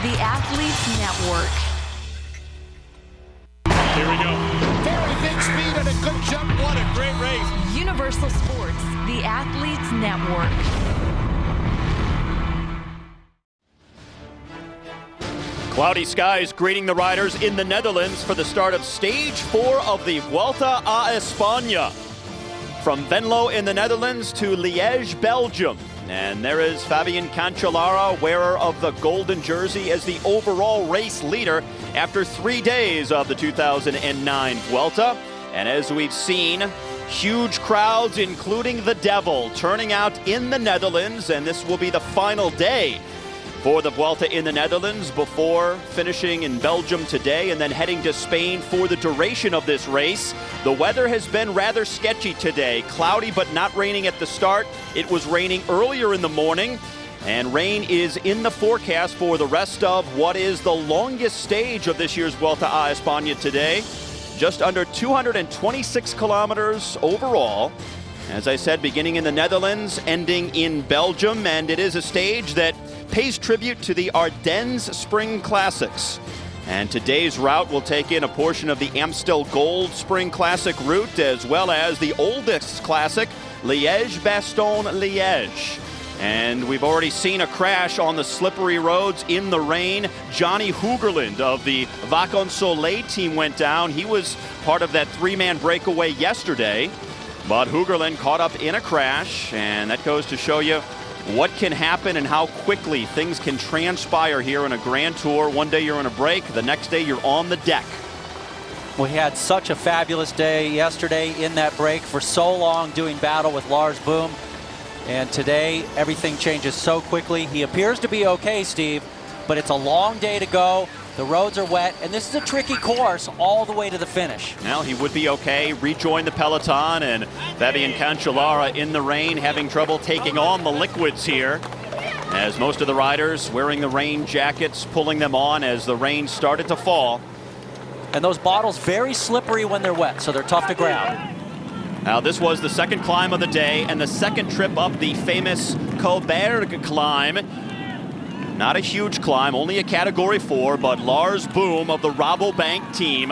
the Athletes Network. Here we go. Very big speed and a good jump. What a great race. Universal Sports, the Athletes Network. Cloudy skies greeting the riders in the Netherlands for the start of Stage 4 of the Vuelta a España. From Venlo in the Netherlands to Liège, Belgium. And there is Fabian Cancellara, wearer of the golden jersey, as the overall race leader after 3 days of the 2009 Vuelta. And as we've seen, huge crowds, including the Devil, turning out in the Netherlands. And this will be the final day for the Vuelta in the Netherlands before finishing in Belgium today and then heading to Spain for the duration of this race. The weather has been rather sketchy today. Cloudy but not raining at the start. It was raining earlier in the morning, and rain is in the forecast for the rest of what is the longest stage of this year's Vuelta a España today. Just under 226 kilometers overall. As I said, beginning in the Netherlands, ending in Belgium, and it is a stage that pays tribute to the Ardennes Spring Classics. And today's route will take in a portion of the Amstel Gold Spring Classic route, as well as the oldest classic, Liège-Bastogne-Liège. And we've already seen a crash on the slippery roads in the rain. Johnny Hoogerland of the Vacances Soleil team went down. He was part of that three-man breakaway yesterday. But Hoogerland caught up in a crash, and that goes to show you what can happen and how quickly things can transpire here in a Grand Tour. One day you're on a break, the next day you're on the deck. We had such a fabulous day yesterday in that break, for so long doing battle with Lars Boom. And today everything changes so quickly. He appears to be okay, Steve, but it's a long day to go. The roads are wet, and this is a tricky course all the way to the finish. Well, he would be okay. Rejoin the peloton, and Fabian Cancellara in the rain, having trouble taking on the liquids here. As most of the riders wearing the rain jackets, pulling them on as the rain started to fall. And those bottles very slippery when they're wet, so they're tough to grab. Now, this was the second climb of the day and the second trip up the famous Kohlberg climb. Not a huge climb, only a Category 4, but Lars Boom of the Rabobank team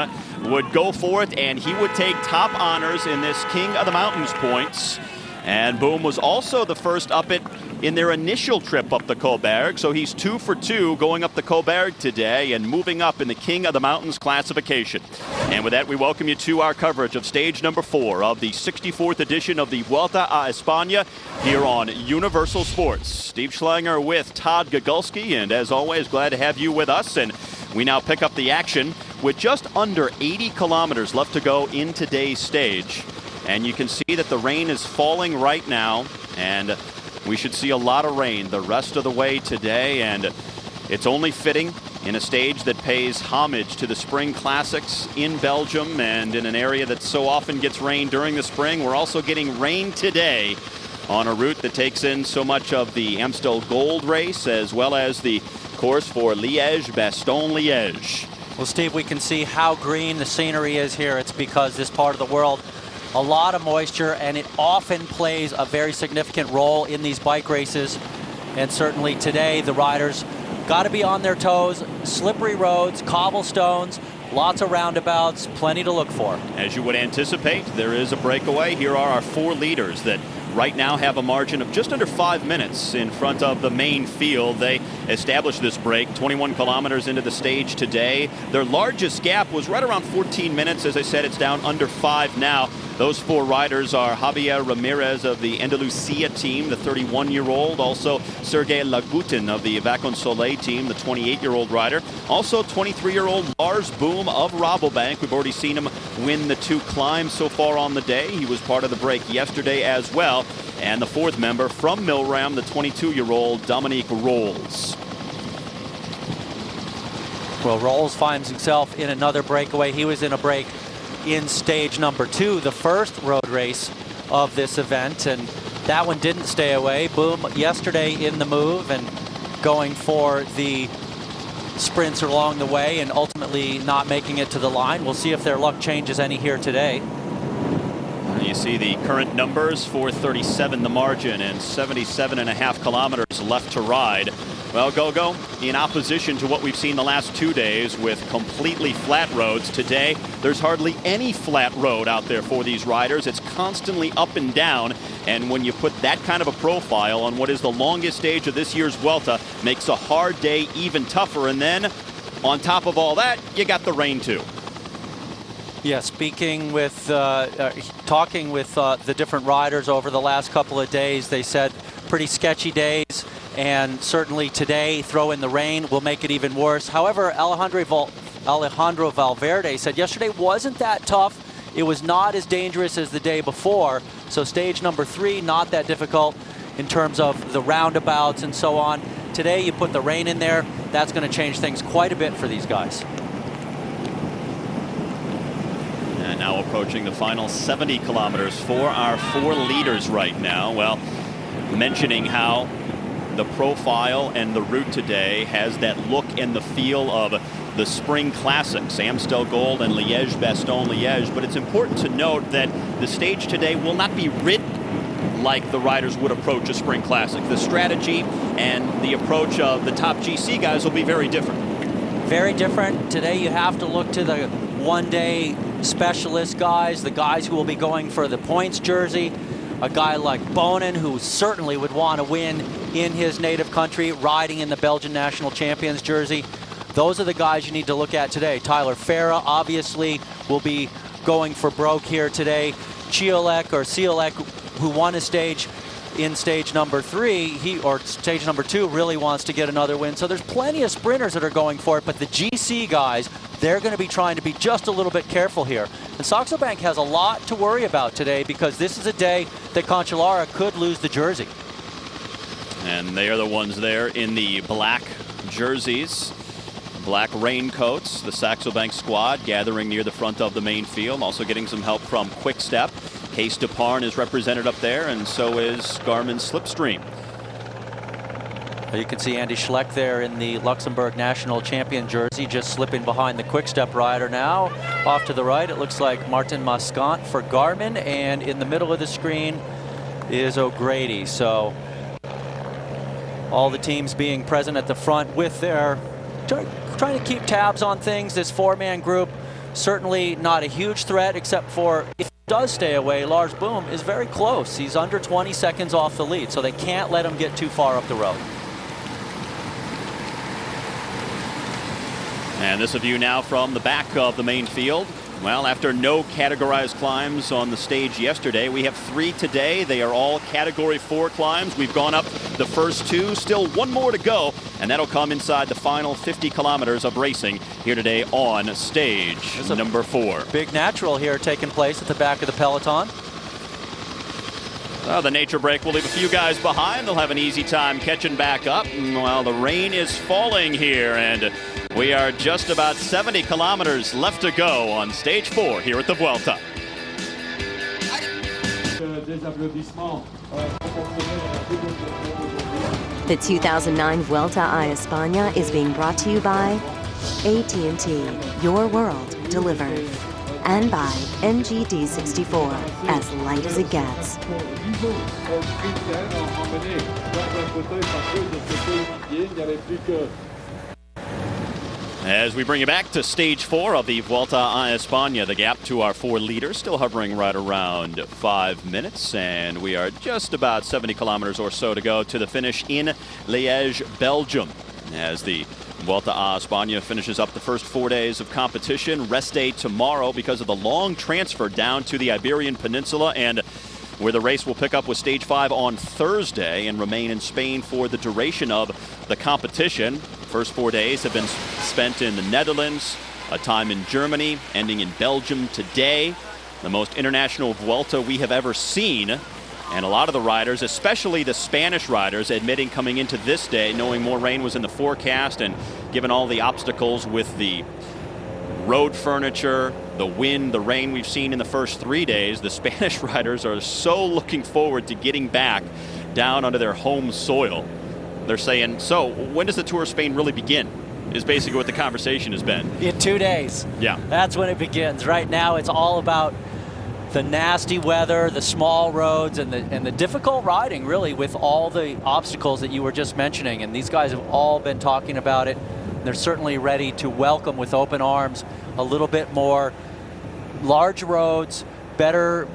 would go for it, and he would take top honors in this King of the Mountains points. And Boom was also the first up it in their initial trip up the Kohlberg, so he's 2 for 2 going up the Kohlberg today and moving up in the King of the Mountains classification. And with that, we welcome you to our coverage of stage number 4 of the 64th edition of the Vuelta a España here on Universal Sports. Steve Schlanger with Todd Gagulski, and as always, glad to have you with us. And we now pick up the action with just under 80 kilometers left to go in today's stage. And you can see that the rain is falling right now, and we should see a lot of rain the rest of the way today, and it's only fitting in a stage that pays homage to the Spring Classics in Belgium and in an area that so often gets rain during the spring. We're also getting rain today on a route that takes in so much of the Amstel Gold race, as well as the course for Liège-Bastogne-Liège. Well, Steve, we can see how green the scenery is here. It's because this part of the world, a lot of moisture, and it often plays a very significant role in these bike races. And certainly today, the riders got to be on their toes. Slippery roads, cobblestones, lots of roundabouts, plenty to look for. As you would anticipate, there is a breakaway. Here are our 4 leaders that right now have a margin of just under 5 minutes in front of the main field. They established this break 21 kilometers into the stage today. Their largest gap was right around 14 minutes. As I said, it's down under 5 now. Those 4 riders are Javier Ramirez of the Andalusia team, the 31-year-old. Also, Sergei Lagutin of the Vacances Soleil team, the 28-year-old rider. Also, 23-year-old Lars Boom of Rabobank. We've already seen him win the 2 climbs so far on the day. He was part of the break yesterday as well. And the 4th member from Milram, the 22-year-old Dominique Rolls. Well, Rolls finds himself in another breakaway. He was in a break in stage number 2, the first road race of this event, and that one didn't stay away. Boom yesterday in the move and going for the sprints along the way and ultimately not making it to the line. We'll see if their luck changes any here today. You see the current numbers, 4:37 the margin and 77.5 kilometers left to ride. Well, Gogo, in opposition to what we've seen the last 2 days with completely flat roads, today there's hardly any flat road out there for these riders. It's constantly up and down, and when you put that kind of a profile on what is the longest stage of this year's Vuelta, makes a hard day even tougher. And then on top of all that, you got the rain too. Yeah, speaking with, talking with the different riders over the last couple of days, they said pretty sketchy days, and certainly today, throw in the rain will make it even worse. However, Alejandro Valverde said yesterday wasn't that tough. It was not as dangerous as the day before. So stage number 3, not that difficult in terms of the roundabouts and so on. Today, you put the rain in there, that's going to change things quite a bit for these guys. And now approaching the final 70 kilometers for our 4 leaders right now. Well, mentioning how the profile and the route today has that look and the feel of the spring classics, Amstel Gold and Liège-Bastogne-Liège. But it's important to note that the stage today will not be ridden like the riders would approach a spring classic. The strategy and the approach of the top GC guys will be very different. Very different. Today you have to look to the one-day specialist guys, the guys who will be going for the points jersey. A guy like Bonin, who certainly would want to win in his native country, riding in the Belgian national champions jersey. Those are the guys you need to look at today. Tyler Farah obviously will be going for broke here today. Ciolek, who won a stage in stage number 3, or stage number 2, really wants to get another win. So there's plenty of sprinters that are going for it, but the GC guys, they're going to be trying to be just a little bit careful here. And Saxo Bank has a lot to worry about today, because this is a day that Cancellara could lose the jersey. And they are the ones there in the black jerseys, black raincoats. The Saxo Bank squad gathering near the front of the main field, also getting some help from Quick Step. Case Deparn is represented up there, and so is Garmin Slipstream. You can see Andy Schleck there in the Luxembourg national champion jersey, just slipping behind the Quick Step rider now. Off to the right, it looks like Martin Mascant for Garmin, and in the middle of the screen is O'Grady. So all the teams being present at the front with their, trying to keep tabs on things. This 4-man group, certainly not a huge threat, except for if does stay away, Lars Boom is very close. He's under 20 seconds off the lead, so they can't let him get too far up the road. And this a view now from the back of the main field. Well, after no categorized climbs on the stage yesterday, we have 3 today. They are all Category 4 climbs. We've gone up the first 2, still 1 more to go, and that'll come inside the final 50 kilometers of racing here today on stage number 4. Big natural here taking place at the back of the peloton. The nature break will leave a few guys behind. They'll have an easy time catching back up. Well, the rain is falling here, and we are just about 70 kilometers left to go on stage 4 here at the Vuelta. The 2009 Vuelta a España is being brought to you by AT&T, your world delivered, and by MGD64, as light as it gets. As we bring you back to stage 4 of the Vuelta a España, the gap to our 4 leaders still hovering right around 5 minutes, and we are just about 70 kilometers or so to go to the finish in Liège, Belgium, as the Vuelta a España finishes up the first 4 days of competition. Rest day tomorrow because of the long transfer down to the Iberian Peninsula, and where the race will pick up with stage 5 on Thursday and remain in Spain for the duration of the competition. First 4 days have been spent in the Netherlands, a time in Germany, ending in Belgium today. The most international Vuelta we have ever seen. And a lot of the riders, especially the Spanish riders, admitting coming into this day, knowing more rain was in the forecast, and given all the obstacles with the road furniture, the wind, the rain we've seen in the first 3 days, the Spanish riders are so looking forward to getting back down onto their home soil. They're saying, so when does the Tour of Spain really begin? Is basically what the conversation has been. In 2 days. Yeah. That's when it begins. Right now it's all about the nasty weather, the small roads, and the difficult riding, really, with all the obstacles that you were just mentioning. And these guys have all been talking about it. They're certainly ready to welcome with open arms a little bit more large roads, better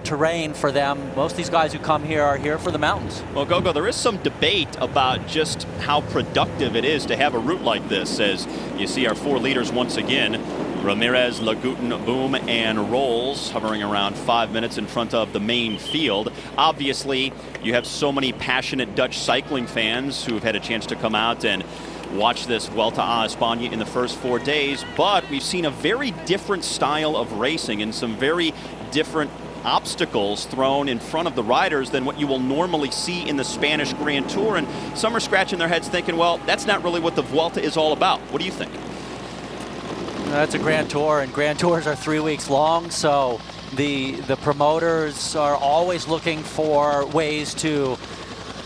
terrain for them. Most of these guys who come here are here for the mountains. Well, Gogo, there is some debate about just how productive it is to have a route like this, as you see our 4 leaders once again. Ramirez, Leguten, Boom, and Rolls hovering around 5 minutes in front of the main field. Obviously, you have so many passionate Dutch cycling fans who have had a chance to come out and watch this Vuelta a España in the first 4 days, but we've seen a very different style of racing and some very different obstacles thrown in front of the riders than what you will normally see in the Spanish Grand Tour. And some are scratching their heads thinking, well, that's not really what the Vuelta is all about. What do you think? That's a Grand Tour, and Grand Tours are 3 weeks long, so the promoters are always looking for ways to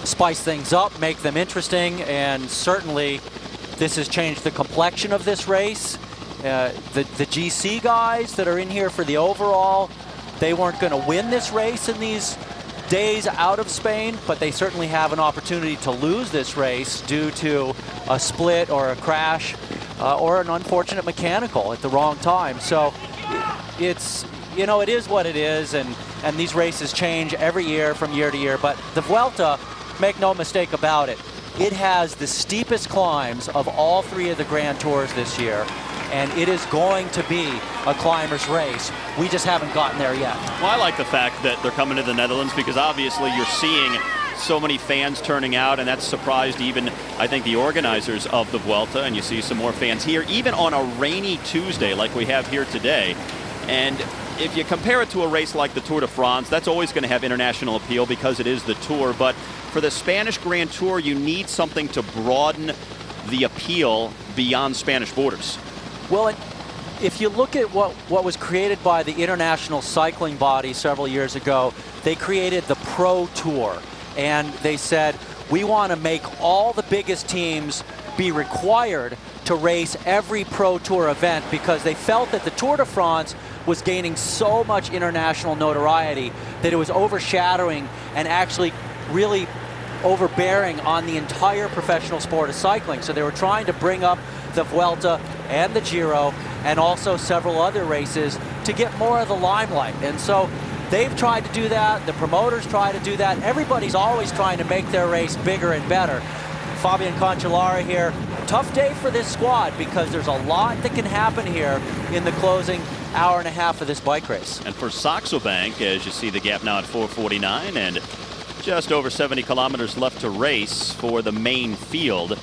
spice things up, make them interesting, and certainly this has changed the complexion of this race. The GC guys that are in here for the overall, they weren't going to win this race in these days out of Spain, but they certainly have an opportunity to lose this race due to a split or a crash or an unfortunate mechanical at the wrong time. So it's, you know, it is what it is, and these races change every year from year to year. But the Vuelta, make no mistake about it, it has the steepest climbs of all 3 of the Grand Tours this year, and it is going to be a climber's race. We just haven't gotten there yet. Well, I like the fact that they're coming to the Netherlands because obviously you're seeing so many fans turning out, and that's surprised even, I think, the organizers of the Vuelta, and you see some more fans here, even on a rainy Tuesday like we have here today. And if you compare it to a race like the Tour de France, that's always going to have international appeal because it is the Tour, but for the Spanish Grand Tour, you need something to broaden the appeal beyond Spanish borders. Well, if you look at what was created by the international cycling body several years ago, they created the Pro Tour. And they said, we want to make all the biggest teams be required to race every Pro Tour event because they felt that the Tour de France was gaining so much international notoriety that it was overshadowing and actually really overbearing on the entire professional sport of cycling. So they were trying to bring up the Vuelta and the Giro and also several other races to get more of the limelight. And so they've tried to do that. The promoters try to do that. Everybody's always trying to make their race bigger and better. Fabian Cancellara here. Tough day for this squad because there's a lot that can happen here in the closing hour and a half of this bike race. And for Saxo Bank, as you see the gap now at 4:49 and just over 70 kilometers left to race for the main field.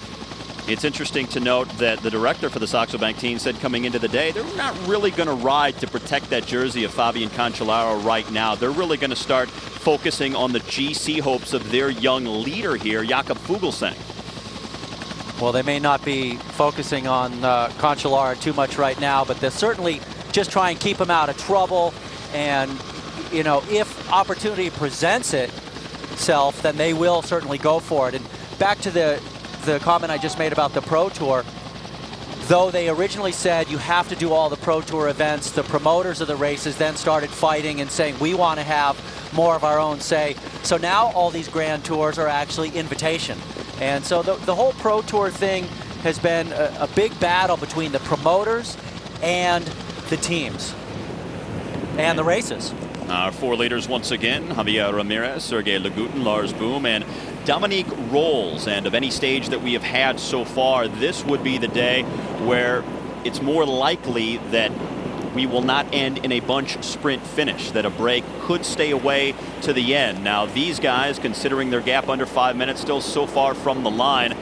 It's interesting to note that the director for the Saxo Bank team said coming into the day, they're not really going to ride to protect that jersey of Fabian Cancellara right now. They're really going to start focusing on the GC hopes of their young leader here, Jakob Fuglsang. Well, they may not be focusing on Cancellara too much right now, but they'll certainly just try and keep him out of trouble. And, you know, if opportunity presents itself, then they will certainly go for it. And back to the comment I just made about the Pro Tour, though they originally said you have to do all the Pro Tour events, the promoters of the races then started fighting and saying we want to have more of our own say. So now all these Grand Tours are actually invitation. And so the whole Pro Tour thing has been a big battle between the promoters and the teams and the races. Our 4 leaders once again, Javier Ramirez, Sergei Leguten, Lars Boom, and Dominique Rolls. And of any stage that we have had so far, this would be the day where it's more likely that we will not end in a bunch sprint finish, that a break could stay away to the end. Now, these guys, considering their gap under 5 minutes, still so far from the line,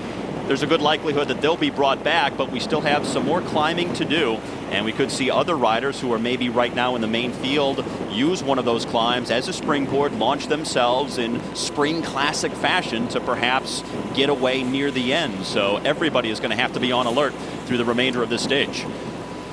there's a good likelihood that they'll be brought back, but we still have some more climbing to do, and we could see other riders who are maybe right now in the main field use one of those climbs as a springboard, launch themselves in spring classic fashion to perhaps get away near the end. So everybody is going to have to be on alert through the remainder of this stage.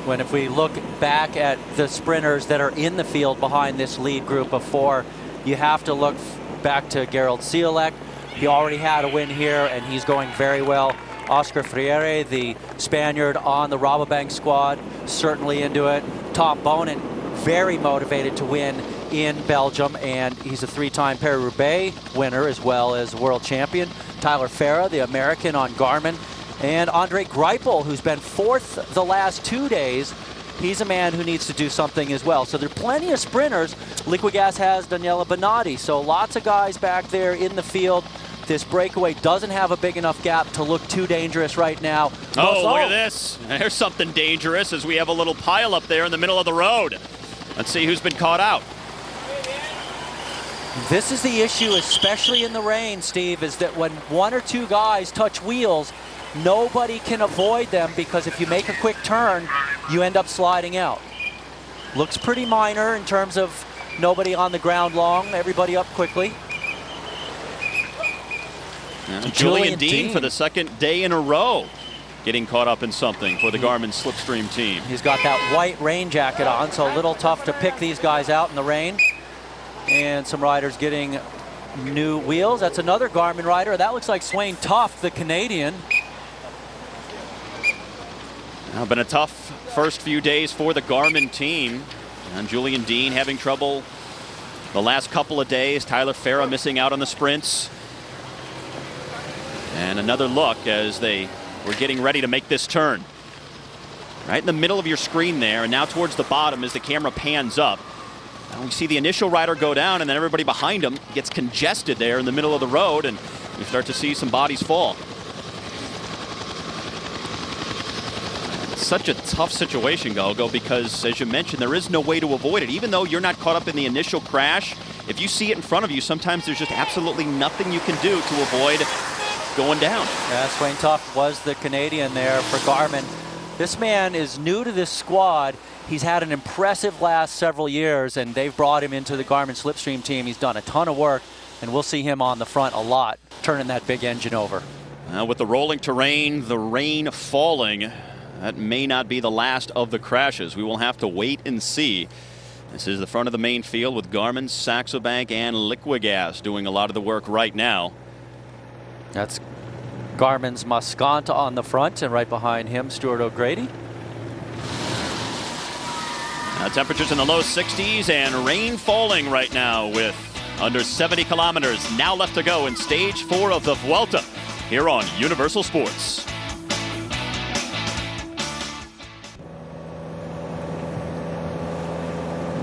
When if we look back at the sprinters that are in the field behind this lead group of 4, you have to look back to Gerald Ciolek. He already had a win here, and he's going very well. Oscar Freire, the Spaniard on the Rabobank squad, certainly into it. Tom Bonin very motivated to win in Belgium, and he's a 3-time Paris-Roubaix winner as well as world champion. Tyler Farah, the American on Garmin, and Andre Greipel, who's been 4th the last 2 days. He's a man who needs to do something as well. So there are plenty of sprinters. Liquigas has Daniela Bonatti, so lots of guys back there in the field. This breakaway doesn't have a big enough gap to look too dangerous right now. Oh, look at this. There's something dangerous as we have a little pile up there in the middle of the road. Let's see who's been caught out. This is the issue, especially in the rain, Steve, is that when 1 or 2 guys touch wheels, nobody can avoid them, because if you make a quick turn, you end up sliding out. Looks pretty minor in terms of nobody on the ground long, everybody up quickly. Julian Dean for the 2nd day in a row getting caught up in something for the Garmin Slipstream team. He's got that white rain jacket on, so a little tough to pick these guys out in the rain. And some riders getting new wheels. That's another Garmin rider. That looks like Swain Tuft, the Canadian. Now, been a tough first few days for the Garmin team. And Julian Dean having trouble the last couple of days. Tyler Farah missing out on the sprints. And another look as they were getting ready to make this turn. Right in the middle of your screen there, and now towards the bottom as the camera pans up. And we see the initial rider go down, and then everybody behind him gets congested there in the middle of the road, and we start to see some bodies fall. It's such a tough situation, Gogo, because as you mentioned, there is no way to avoid it. Even though you're not caught up in the initial crash, if you see it in front of you, sometimes there's just absolutely nothing you can do to avoid going down. Yeah, Swain Tuft was the Canadian there for Garmin. This man is new to this squad. He's had an impressive last several years, and they've brought him into the Garmin Slipstream team. He's done a ton of work, and we'll see him on the front a lot, turning that big engine over. With the rolling terrain, the rain falling, that may not be the last of the crashes. We will have to wait and see. This is the front of the main field with Garmin, Saxo Bank, and Liquigas doing a lot of the work right now. That's Garmin's Moscanta on the front, and right behind him, Stuart O'Grady. Temperatures in the low 60s and rain falling right now with under 70 kilometers now left to go in stage 4 of the Vuelta here on Universal Sports.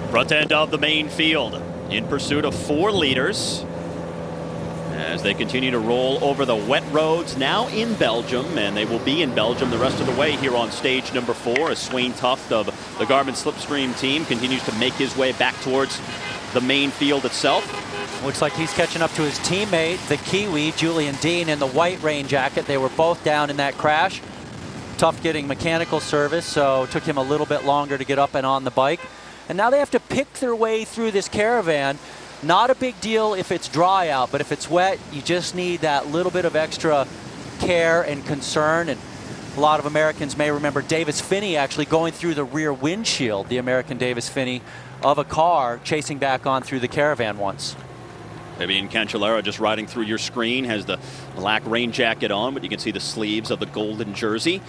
Front end of the main field in pursuit of 4 leaders as they continue to roll over the wet roads now in Belgium, and they will be in Belgium the rest of the way here on stage number 4 as Swain Tuft of the Garmin Slipstream team continues to make his way back towards the main field itself. Looks like he's catching up to his teammate, the Kiwi, Julian Dean, in the white rain jacket. They were both down in that crash. Tuft getting mechanical service, so it took him a little bit longer to get up and on the bike. And now they have to pick their way through this caravan. Not a big deal if it's dry out, but if it's wet, you just need that little bit of extra care and concern. And a lot of Americans may remember Davis Finney actually going through the rear windshield, the American Davis Finney, of a car chasing back on through the caravan once. Fabian Cancellara just riding through your screen has the black rain jacket on, but you can see the sleeves of the golden jersey.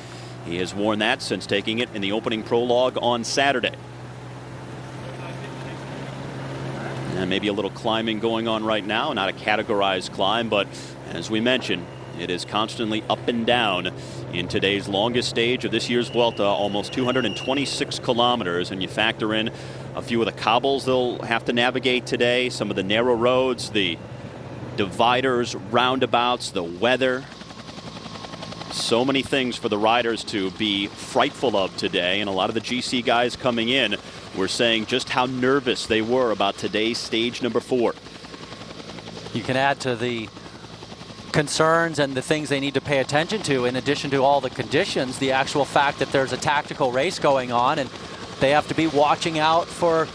He has worn that since taking it in the opening prologue on Saturday. And maybe a little climbing going on right now, not a categorized climb, but as we mentioned, it is constantly up and down in today's longest stage of this year's Vuelta, almost 226 kilometers, and you factor in a few of the cobbles they'll have to navigate today, some of the narrow roads, the dividers, roundabouts, the weather. So many things for the riders to be frightful of today, and a lot of the GC guys coming in were saying just how nervous they were about today's stage number 4. You can add to the concerns and the things they need to pay attention to, in addition to all the conditions, the actual fact that there's a tactical race going on, and they have to be watching out for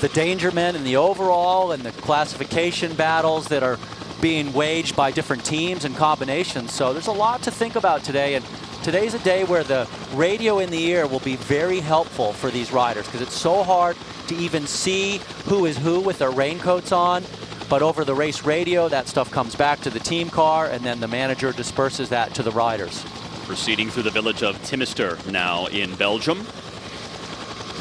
the danger men and the overall and the classification battles that are being waged by different teams and combinations. So there's a lot to think about today, and today's a day where the radio in the ear will be very helpful for these riders, because it's so hard to even see who is who with their raincoats on. But over the race radio, that stuff comes back to the team car, and then the manager disperses that to the riders. Proceeding through the village of Timister now in Belgium.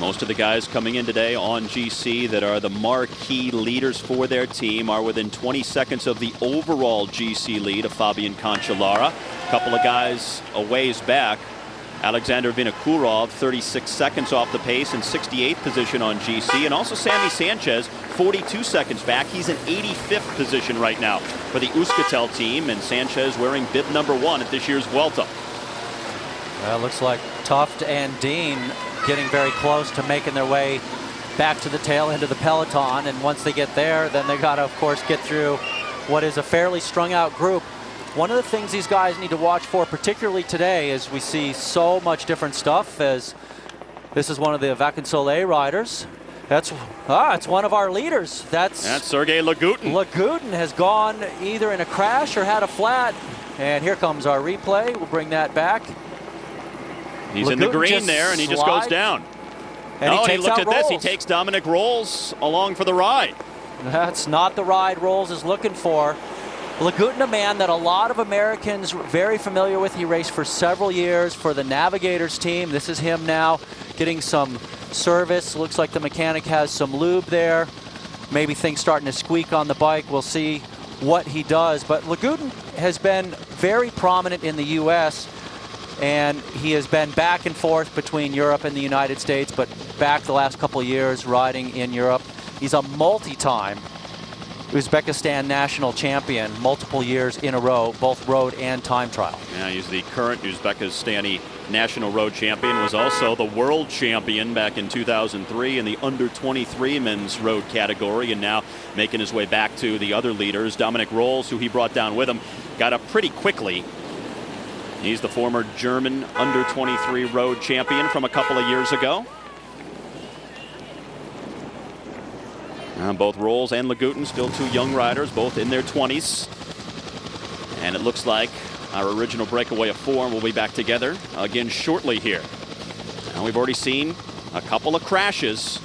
Most of the guys coming in today on GC that are the marquee leaders for their team are within 20 seconds of the overall GC lead of Fabian Cancellara. A couple of guys a ways back. Alexander Vinokurov, 36 seconds off the pace in 68th position on GC. And also Sammy Sanchez, 42 seconds back. He's in 85th position right now for the Euskaltel team. And Sanchez wearing bib number 1 at this year's Vuelta. Well, looks like Tuft and Dean getting very close to making their way back to the tail end of the peloton. And once they get there, then they got to, of course, get through what is a fairly strung out group. One of the things these guys need to watch for, particularly today, is we see so much different stuff. As this is one of the Vacances Soleil riders. It's one of our leaders. That's Sergei Lagutin. Lagutin has gone either in a crash or had a flat. And here comes our replay. We'll bring that back. He's Lagutin in the green there, and he just goes down. And he look at this. He Rolls. takes Dominic Rolls along for the ride. That's not the ride Rolls is looking for. Lagutin, a man that a lot of Americans are very familiar with. He raced for several years for the Navigators team. This is him now getting some service. Looks like the mechanic has some lube there. Maybe things starting to squeak on the bike. We'll see what he does. But Lagutin has been very prominent in the U.S., and he has been back and forth between Europe and the United States, but back the last couple of years riding in Europe. He's a multi-time Uzbekistan national champion, multiple years in a row, both road and time trial. Yeah, he's the current Uzbekistani national road champion, was also the world champion back in 2003 in the under-23 men's road category, and now making his way back to the other leaders. Dominic Rolls, who he brought down with him, got up pretty quickly. He's the former German under-23 road champion from a couple of years ago. Both Rolls and Lagutin, still two young riders, both in their 20s. And it looks like our original breakaway of 4 will be back together again shortly here. Now we've already seen a couple of crashes.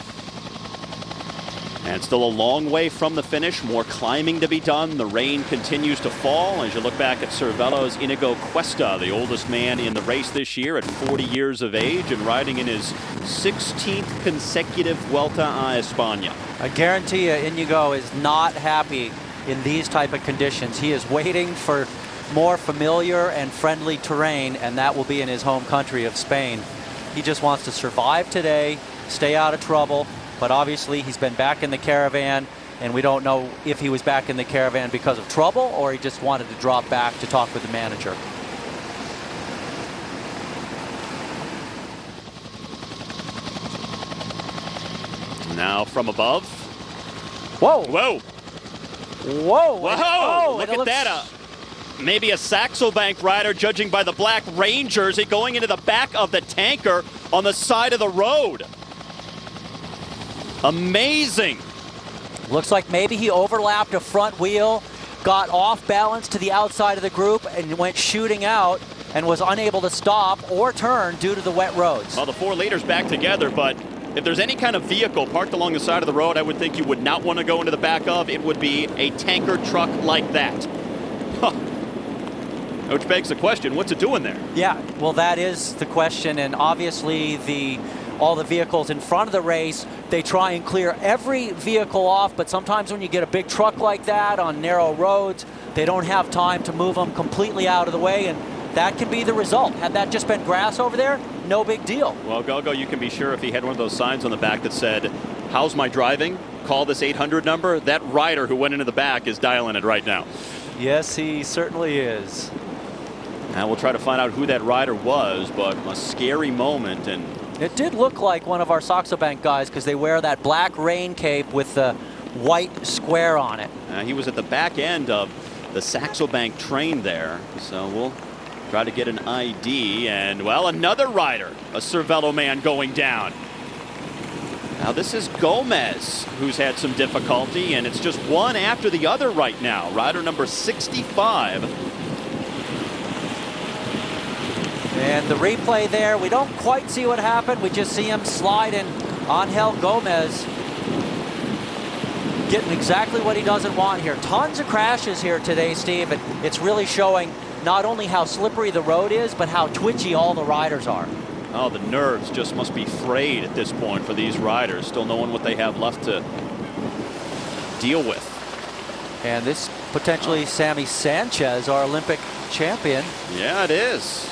And still a long way from the finish, more climbing to be done. The rain continues to fall. As you look back at Cervelo's Inigo Cuesta, the oldest man in the race this year at 40 years of age and riding in his 16th consecutive Vuelta a España. I guarantee you Inigo is not happy in these type of conditions. He is waiting for more familiar and friendly terrain, and that will be in his home country of Spain. He just wants to survive today, stay out of trouble. But obviously he's been back in the caravan, and we don't know if he was back in the caravan because of trouble or he just wanted to drop back to talk with the manager. Now from above. Whoa. Whoa. Whoa. Whoa. Oh, look at that. Maybe a Saxo Bank rider, judging by the black rain jersey, going into the back of the tanker on the side of the road. Amazing. Looks like maybe he overlapped a front wheel, got off balance to the outside of the group and went shooting out and was unable to stop or turn due to the wet roads. Well, the 4 leaders back together, but if there's any kind of vehicle parked along the side of the road I would think you would not want to go into the back of, it would be a tanker truck like that. Huh. Which begs the question, what's it doing there? Yeah, well, that is the question, and obviously all the vehicles in front of the race, they try and clear every vehicle off, but sometimes when you get a big truck like that on narrow roads, they don't have time to move them completely out of the way, and that can be the result. Had that just been grass over there, no big deal. Well, Gogo, you can be sure if he had one of those signs on the back that said, "How's my driving? Call this 800 number," that rider who went into the back is dialing it right now. Yes, he certainly is. And we'll try to find out who that rider was, but a scary moment. And it did look like one of our Saxo Bank guys because they wear that black rain cape with the white square on it. he was at the back end of the Saxo Bank train there, so we'll try to get an ID. And, well, another rider, a Cervelo man going down. Now this is Gomez, who's had some difficulty, and it's just one after the other right now. Rider number 65. And the replay there, we don't quite see what happened. We just see him sliding. Angel Gomez getting exactly what he doesn't want here. Tons of crashes here today, Steve. It's really showing not only how slippery the road is, but how twitchy all the riders are. Oh, the nerves just must be frayed at this point for these riders, still knowing what they have left to deal with. And this potentially Sammy Sanchez, our Olympic champion. Yeah, it is.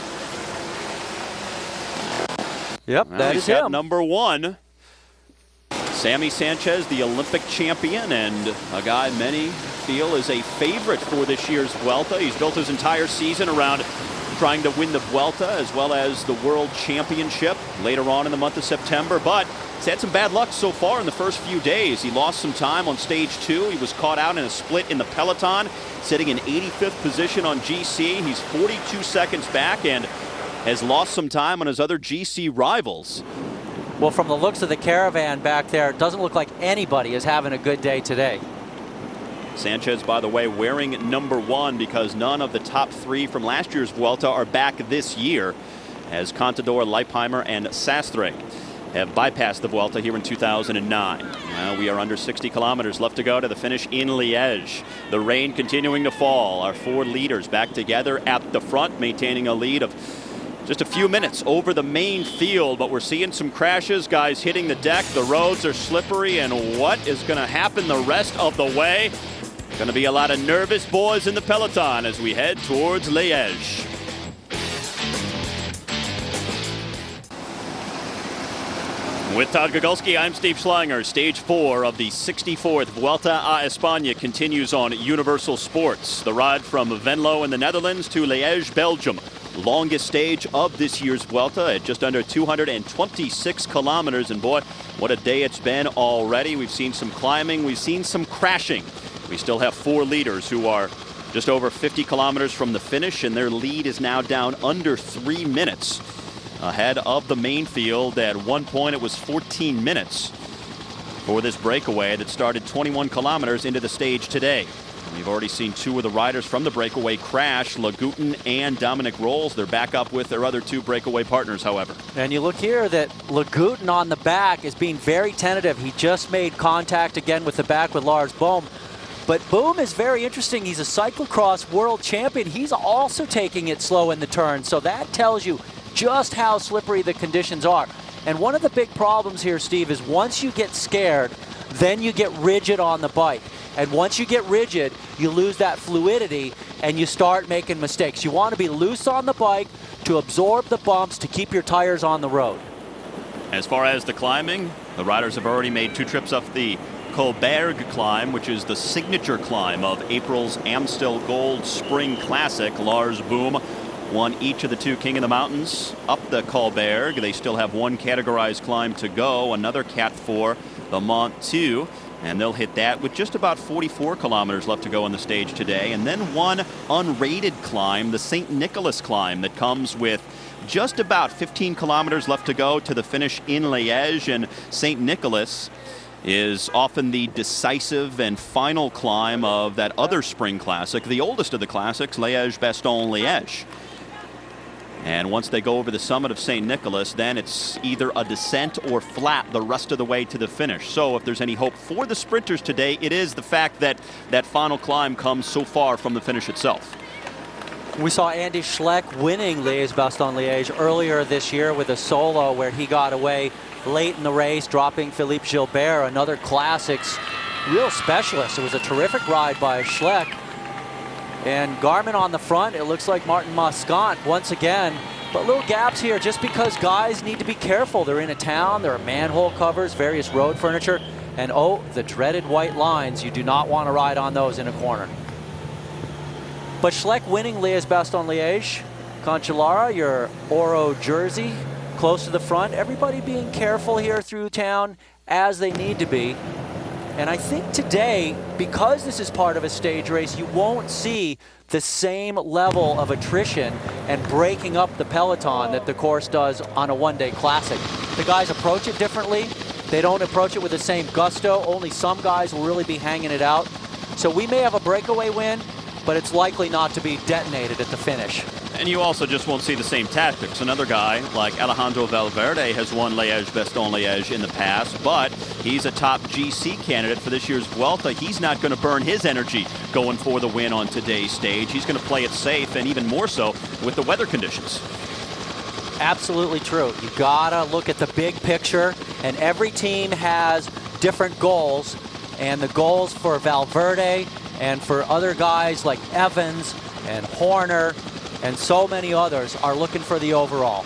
Yep, Well, that he's is got him. number 1. Sammy Sanchez, the Olympic champion, and a guy many feel is a favorite for this year's Vuelta. He's built his entire season around trying to win the Vuelta as well as the World Championship later on in the month of September, but he's had some bad luck so far in the first few days. He lost some time on stage 2. He was caught out in a split in the peloton, sitting in 85th position on GC. He's 42 seconds back and has lost some time on his other GC rivals. Well, from the looks of the caravan back there, it doesn't look like anybody is having a good day today. Sanchez, by the way, wearing number 1 because none of the top 3 from last year's Vuelta are back this year, as Contador, Leipheimer, and Sastre have bypassed the Vuelta here in 2009. Now we are under 60 kilometers left to go to the finish in Liège. The rain continuing to fall. Our 4 leaders back together at the front, maintaining a lead of just a few minutes over the main field, but we're seeing some crashes, guys hitting the deck. The roads are slippery, and what is going to happen the rest of the way? Going to be a lot of nervous boys in the peloton as we head towards Liège. With Todd Gogolski, I'm Steve Schlanger. Stage 4 of the 64th Vuelta a España continues on Universal Sports. The ride from Venlo in the Netherlands to Liège, Belgium. Longest stage of this year's Vuelta at just under 226 kilometers. And boy, what a day it's been already. We've seen some climbing, we've seen some crashing. We still have 4 leaders who are just over 50 kilometers from the finish, and their lead is now down under 3 minutes ahead of the main field. At one point, it was 14 minutes for this breakaway that started 21 kilometers into the stage today. We've already seen 2 of the riders from the breakaway crash, Leguten and Dominic Rolls. They're back up with their other 2 breakaway partners, however. And you look here that Leguten on the back is being very tentative. He just made contact again with the back with Lars Boom. But Boom is very interesting. He's a cyclocross world champion. He's also taking it slow in the turn. So that tells you just how slippery the conditions are. And one of the big problems here, Steve, is once you get scared, then you get rigid on the bike. And once you get rigid, you lose that fluidity and you start making mistakes. You want to be loose on the bike to absorb the bumps, to keep your tires on the road. As far as the climbing, the riders have already made 2 trips up the Kolberg climb, which is the signature climb of April's Amstel Gold Spring Classic. Lars Boom won each of the 2 King of the Mountains up the Kolberg. They still have 1 categorized climb to go, another Cat 4, the Mont 2. And they'll hit that with just about 44 kilometers left to go on the stage today. And then 1 unrated climb, the St. Nicholas climb, that comes with just about 15 kilometers left to go to the finish in Liège. And St. Nicholas is often the decisive and final climb of that other spring classic, the oldest of the classics, Liège-Bastogne-Liège. And once they go over the summit of St. Nicholas, then it's either a descent or flat the rest of the way to the finish. So if there's any hope for the sprinters today, it is the fact that that final climb comes so far from the finish itself. We saw Andy Schleck winning Liège-Bastogne-Liège earlier this year with a solo where he got away late in the race, dropping Philippe Gilbert, another classics real specialist. It was a terrific ride by Schleck. And Garmin on the front, it looks like Martin Moscant once again. But little gaps here just because guys need to be careful. They're in a town, there are manhole covers, various road furniture, and oh, the dreaded white lines. You do not want to ride on those in a corner. But Schleck winning Liège-Bastogne-Liège. Cancellara, your Oro jersey, close to the front. Everybody being careful here through town as they need to be. And I think today, because this is part of a stage race, you won't see the same level of attrition and breaking up the peloton that the course does on a one-day classic. The guys approach it differently. They don't approach it with the same gusto. Only some guys will really be hanging it out. So we may have a breakaway win, but it's likely not to be detonated at the finish. And you also just won't see the same tactics. Another guy like Alejandro Valverde has won Liège-Bastogne-Liège in the past, but he's a top GC candidate for this year's Vuelta. He's not going to burn his energy going for the win on today's stage. He's going to play it safe, and even more so with the weather conditions. absolutely true. You gotta look at the big picture, and every team has different goals, and the goals for Valverde and for other guys like Evans and Horner and so many others are looking for the overall.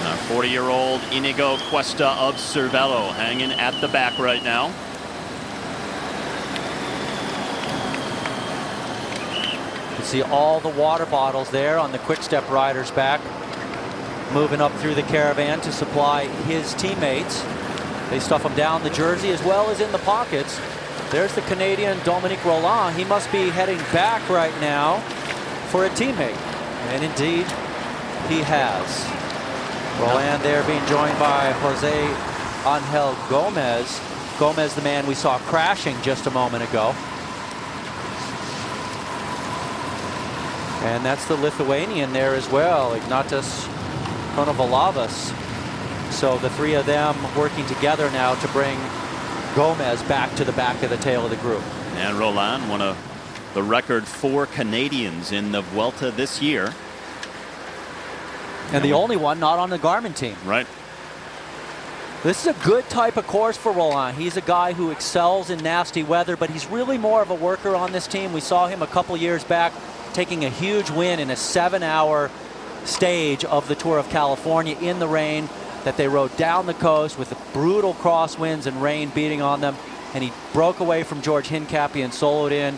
Our 40-year-old Inigo Cuesta of Cervelo hanging at the back right now. You see all the water bottles there on the Quick Step rider's back, moving up through the caravan to supply his teammates. They stuff them down the jersey as well as in the pockets. There's the Canadian Dominique Roland. He must be heading back right now for a teammate. And indeed, he has. Roland there being joined by Jose Angel Gomez. Gomez, the man we saw crashing just a moment ago. And that's the Lithuanian there as well, Ignatas Konovalovas. So the three of them working together now to bring Gomez back to the back of the tail of the group. And Roland, one of the record 4 Canadians in the Vuelta this year. And the only one not on the Garmin team. Right. This is a good type of course for Roland. He's a guy who excels in nasty weather, but he's really more of a worker on this team. We saw him a couple years back taking a huge win in a 7-hour stage of the Tour of California in the rain that they rode down the coast with the brutal crosswinds and rain beating on them. And he broke away from George Hincapie and soloed in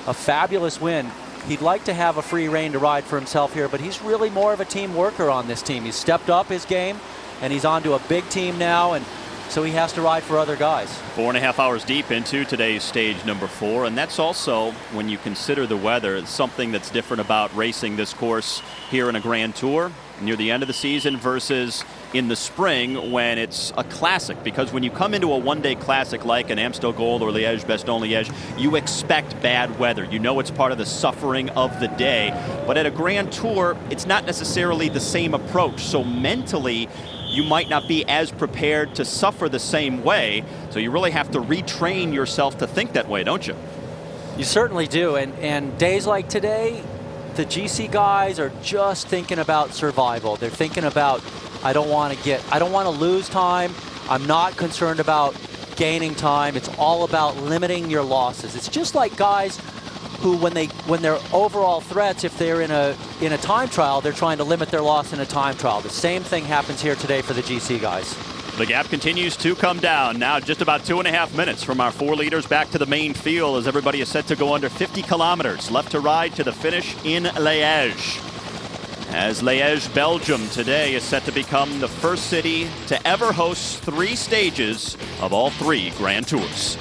a fabulous win. He'd like to have a free rein to ride for himself here, but he's really more of a team worker on this team. He's stepped up his game, and he's onto a big team now, and so he has to ride for other guys. 4.5 hours deep into today's stage number 4, and that's also, when you consider the weather, it's something that's different about racing this course here in a Grand Tour near the end of the season versus in the spring when it's a classic. Because when you come into a one-day classic like an Amstel Gold or Liège-Bastogne-Liège, you expect bad weather. You know it's part of the suffering of the day. But at a Grand Tour, it's not necessarily the same approach. So mentally, you might not be as prepared to suffer the same way. So you really have to retrain yourself to think that way, don't you? You certainly do. And days like today, the GC guys are just thinking about survival. They're thinking about, I don't want to lose time. I'm not concerned about gaining time. It's all about limiting your losses. It's just like guys who, when they're overall threats, if they're in a time trial, they're trying to limit their loss in a time trial. The same thing happens here today for the GC guys. The gap continues to come down. Now just about 2.5 minutes from our 4 leaders back to the main field as everybody is set to go under 50 kilometers left to ride to the finish in Liège. As Liège, Belgium today is set to become the first city to ever host 3 stages of all 3 Grand Tours.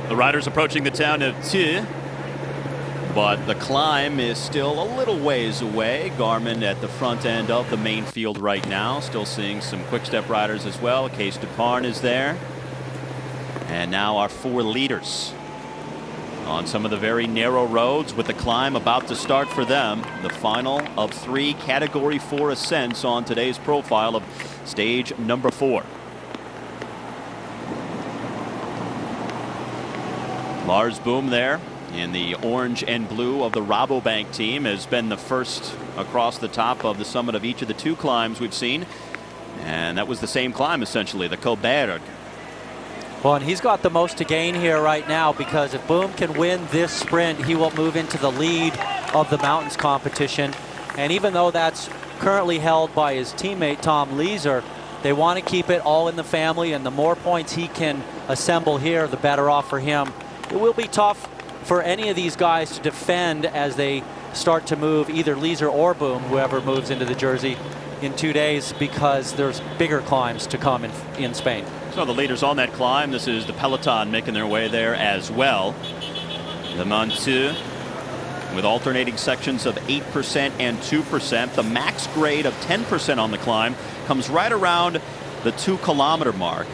The riders approaching the town of Thiers, but the climb is still a little ways away. Garmin at the front end of the main field right now. Still seeing some quick-step riders as well. Case Duparn is there. And now our 4 leaders on some of the very narrow roads with the climb about to start for them. The final of 3 Category 4 ascents on today's profile of stage number 4. Lars Boom there in the orange and blue of the Rabobank team has been the first across the top of the summit of each of the 2 climbs we've seen. And that was the same climb, essentially, the Cauberg. Well, and he's got the most to gain here right now, because if Boom can win this sprint, he will move into the lead of the mountains competition. And even though that's currently held by his teammate Tom Leeser, they want to keep it all in the family, and the more points he can assemble here, the better off for him. It will be tough for any of these guys to defend as they start to move, either Leeser or Boom, whoever moves into the jersey in 2 days, because there's bigger climbs to come in Spain. So the leaders on that climb, this is the peloton making their way there as well. The Montu with alternating sections of 8% and 2%. The max grade of 10% on the climb comes right around the 2-kilometer mark.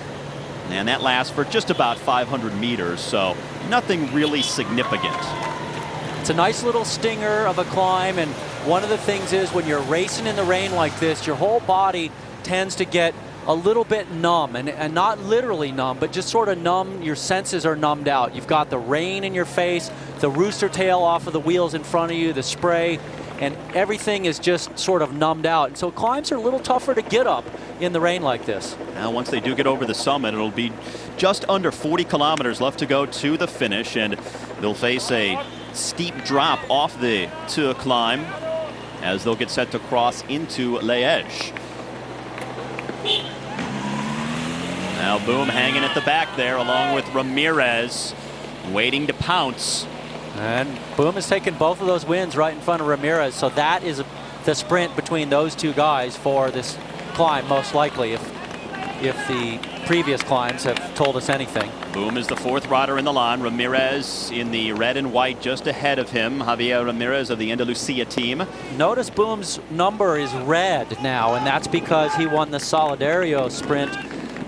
And that lasts for just about 500 meters, so nothing really significant. It's a nice little stinger of a climb, and one of the things is when you're racing in the rain like this, your whole body tends to get a little bit numb, and not literally numb, but just sort of numb. Your senses are numbed out. You've got the rain in your face, the rooster tail off of the wheels in front of you, the spray, and everything is just sort of numbed out. And so climbs are a little tougher to get up in the rain like this. Now, once they do get over the summit, it'll be just under 40 kilometers left to go to the finish, and they'll face a steep drop off the Tour climb as they'll get set to cross into Liège. Now Boom hanging at the back there along with Ramirez, waiting to pounce. And Boom has taken both of those wins right in front of Ramirez, so that is the sprint between those two guys for this climb, most likely, if the previous climbs have told us anything. Boom is the fourth rider in the line. Ramirez in the red and white just ahead of him. Javier Ramirez of the Andalusia team. Notice Boom's number is red now, and that's because he won the Solidario sprint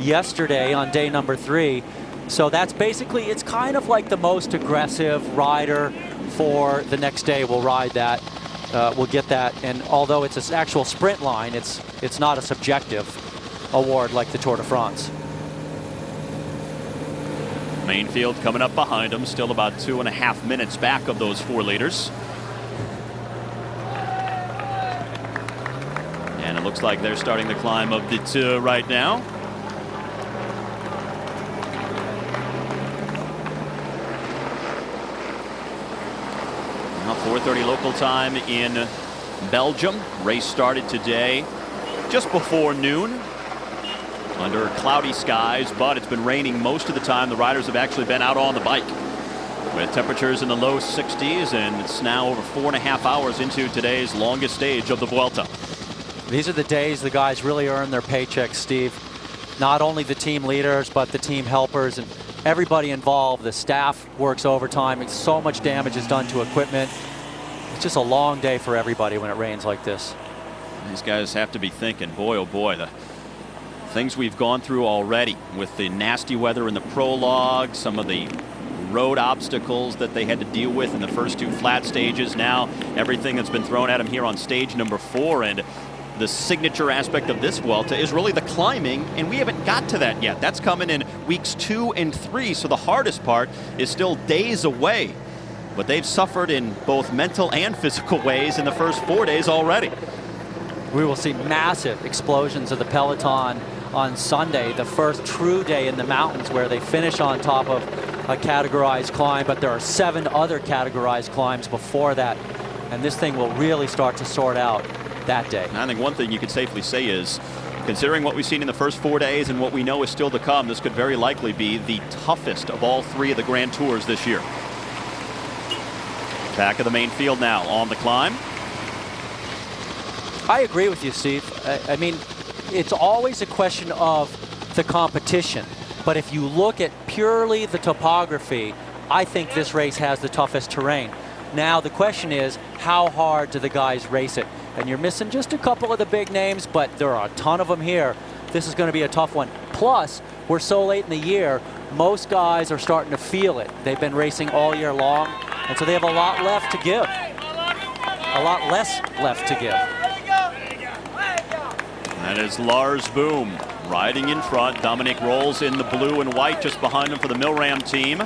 yesterday on day number 3. So that's basically, it's kind of like the most aggressive rider for the next day will ride that. We'll get that, and although it's an actual sprint line, it's not a subjective award like the Tour de France. Mainfield coming up behind him, still about 2.5 minutes back of those 4 leaders. And it looks like they're starting the climb of the Tour right now. Now 4:30 local time in Belgium. Race started today just before noon under cloudy skies, but it's been raining most of the time. The riders have actually been out on the bike with temperatures in the low 60s, and it's now over 4.5 hours into today's longest stage of the Vuelta. These are the days the guys really earn their paychecks, Steve. Not only the team leaders, but the team helpers and everybody involved. The staff works overtime, and so much damage is done to equipment. It's just a long day for everybody when it rains like this. These guys have to be thinking, boy, oh boy, the things we've gone through already with the nasty weather in the prologue, some of the road obstacles that they had to deal with in the first 2 flat stages. Now everything that's been thrown at them here on stage number 4, and the signature aspect of this Vuelta is really the climbing, and we haven't got to that yet. That's coming in weeks 2 and 3, so the hardest part is still days away. But they've suffered in both mental and physical ways in the first 4 days already. We will see massive explosions of the peloton on Sunday, the first true day in the mountains where they finish on top of a categorized climb, but there are 7 other categorized climbs before that, and this thing will really start to sort out that day. I think one thing you could safely say is, considering what we've seen in the first 4 days and what we know is still to come, this could very likely be the toughest of all 3 of the Grand Tours this year. Back of the main field now on the climb. I agree with you, Steve. I mean, it's always a question of the competition. But if you look at purely the topography, I think this race has the toughest terrain. Now, the question is, how hard do the guys race it? And you're missing just a couple of the big names, but there are a ton of them here. This is going to be a tough one. Plus, we're so late in the year, most guys are starting to feel it. They've been racing all year long, and so they have a lot left to give. A lot less left to give. That is Lars Boom riding in front. Dominic rolls in the blue and white just behind him for the Milram team.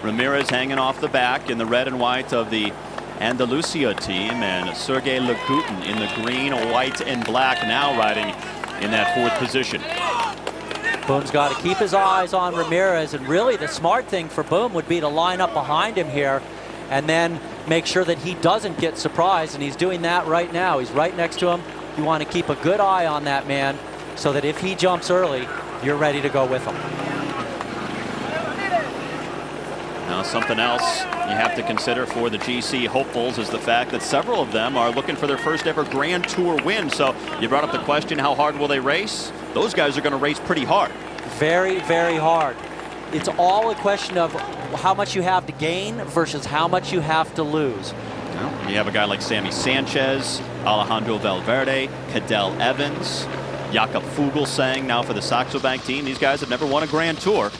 Ramirez hanging off the back in the red and white of the Andalusia team, and Sergei Lagutin in the green, white, and black now riding in that 4th position. Boom's got to keep his eyes on Ramirez, and really the smart thing for Boom would be to line up behind him here and then make sure that he doesn't get surprised, and he's doing that right now. He's right next to him. You want to keep a good eye on that man so that if he jumps early, you're ready to go with him. Now, something else you have to consider for the GC hopefuls is the fact that several of them are looking for their first ever Grand Tour win. So you brought up the question, how hard will they race? Those guys are going to race pretty hard. Very, very hard. It's all a question of how much you have to gain versus how much you have to lose. Well, you have a guy like Sammy Sanchez, Alejandro Valverde, Cadel Evans, Jakob Fuglsang now for the Saxo Bank team. These guys have never won a Grand Tour.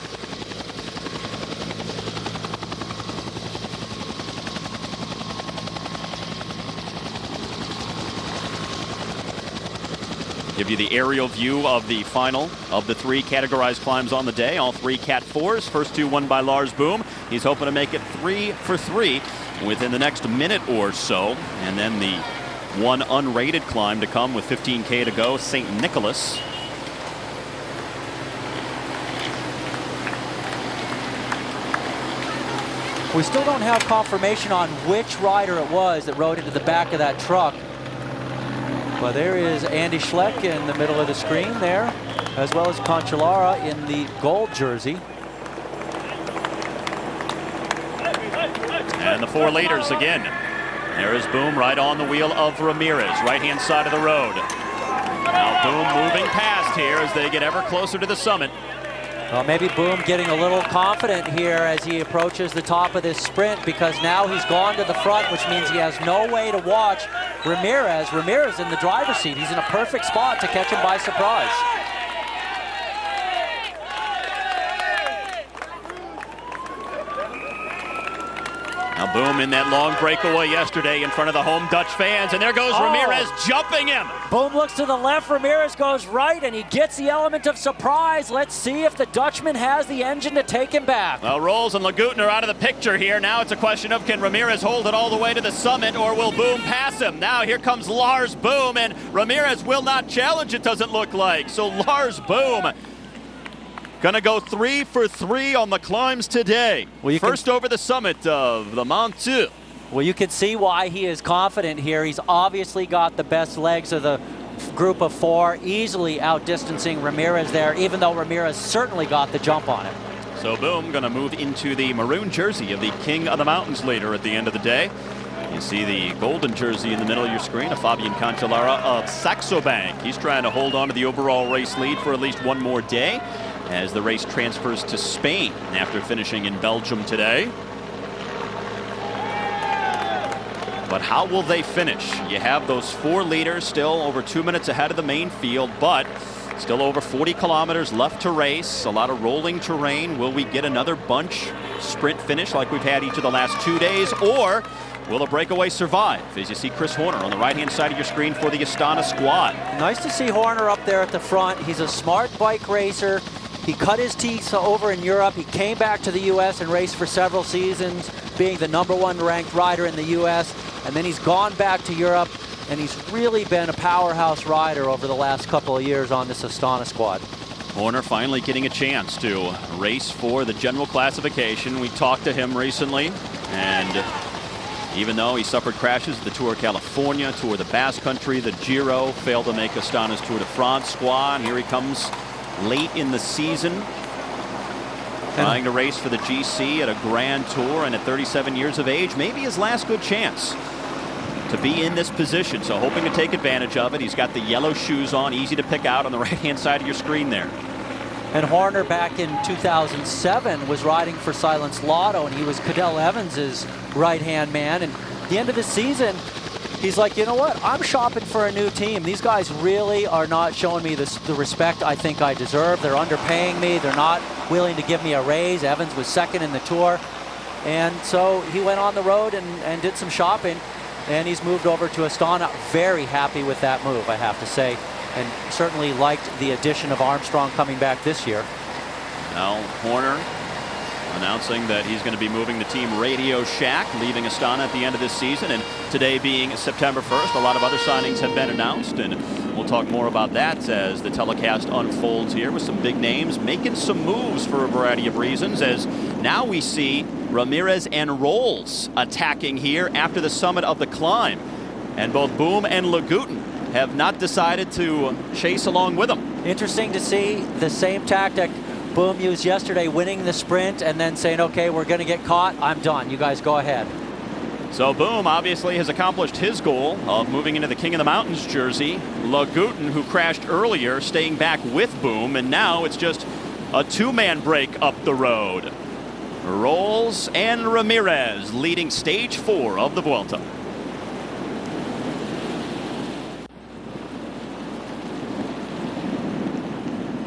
Give you the aerial view of the final of the 3 categorized climbs on the day. All 3 Cat 4s. First 2 won by Lars Boom. He's hoping to make it 3 for 3 within the next minute or so. And then the 1 unrated climb to come with 15K to go, St. Nicholas. We still don't have confirmation on which rider it was that rode into the back of that truck. But there is Andy Schleck in the middle of the screen there, as well as Cancellara in the gold jersey. And the 4 leaders again. There is Boom right on the wheel of Ramirez, right-hand side of the road. Now Boom moving past here as they get ever closer to the summit. Well, maybe Boom getting a little confident here as he approaches the top of this sprint, because now he's gone to the front, which means he has no way to watch Ramirez. Ramirez in the driver's seat. He's in a perfect spot to catch him by surprise. Now Boom in that long breakaway yesterday in front of the home Dutch fans, and there goes Ramirez jumping him. Boom looks to the left, Ramirez goes right, and he gets the element of surprise. Let's see if the Dutchman has the engine to take him back. Well, Rolls and Leguten are out of the picture here. Now it's a question of, can Ramirez hold it all the way to the summit, or will Boom pass him? Now here comes Lars Boom, and Ramirez will not challenge, it doesn't look like. So Lars Boom gonna go 3 for 3 on the climbs today. Well, first over the summit of the Mont Two. Well, you can see why he is confident here. He's obviously got the best legs of the group of 4, easily outdistancing Ramirez there, even though Ramirez certainly got the jump on him. So Boom gonna move into the maroon jersey of the King of the Mountains later at the end of the day. You see the golden jersey in the middle of your screen, a Fabian Cancellara of Saxo Bank. He's trying to hold on to the overall race lead for at least one more day as the race transfers to Spain after finishing in Belgium today. But how will they finish? You have those 4 leaders still over 2 minutes ahead of the main field, but still over 40 kilometers left to race. A lot of rolling terrain. Will we get another bunch sprint finish like we've had each of the last 2 days, or will a breakaway survive? As you see Chris Horner on the right-hand side of your screen for the Astana squad. Nice to see Horner up there at the front. He's a smart bike racer. He cut his teeth over in Europe. He came back to the U.S. and raced for several seasons, being the #1 ranked rider in the U.S. And then he's gone back to Europe, and he's really been a powerhouse rider over the last couple of years on this Astana squad. Horner finally getting a chance to race for the general classification. We talked to him recently, and even though he suffered crashes at the Tour of California, Tour of the Basque Country, the Giro, failed to make Astana's Tour de France squad. Here he comes late in the season, trying to race for the GC at a Grand Tour, and at 37 years of age, maybe his last good chance to be in this position. So hoping to take advantage of it. He's got the yellow shoes on, easy to pick out on the right-hand side of your screen there. And Horner back in 2007 was riding for Silence Lotto, and he was Cadel Evans's right-hand man. And at the end of the season, he's like, you know what? I'm shopping for a new team. These guys really are not showing me the respect I think I deserve. They're underpaying me. They're not willing to give me a raise. Evans was second in the Tour. And so he went on the road and did some shopping, and he's moved over to Astana. Very happy with that move, I have to say, and certainly liked the addition of Armstrong coming back this year. Now Horner announcing that he's going to be moving the team Radio Shack, leaving Astana at the end of this season, and today being September 1st, a lot of other signings have been announced, and we'll talk more about that as the telecast unfolds here with some big names making some moves for a variety of reasons, as now we see Ramirez and Rolls attacking here after the summit of the climb, and both Boom and Leguten have not decided to chase along with them. Interesting to see the same tactic Boom used yesterday, winning the sprint and then saying, okay, we're going to get caught. I'm done. You guys go ahead. So Boom obviously has accomplished his goal of moving into the King of the Mountains jersey. Leguten, who crashed earlier, staying back with Boom, and now it's just a 2-man break up the road. Rolls and Ramirez leading stage 4 of the Vuelta.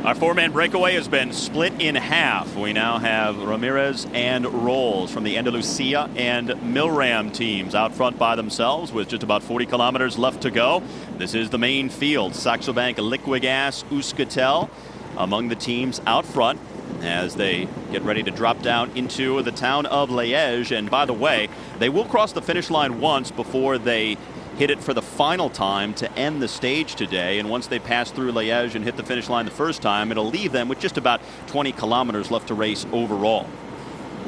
Our four-man breakaway has been split in half. We now have Ramirez and Rolls from the Andalucia and Milram teams out front by themselves with just about 40 kilometers left to go. This is the main field. Saxo Bank, Liquigas, Euskaltel among the teams out front as they get ready to drop down into the town of Liège. And by the way, they will cross the finish line once before they hit it for the final time to end the stage today. And once they pass through Liège and hit the finish line the first time, it'll leave them with just about 20 kilometers left to race overall.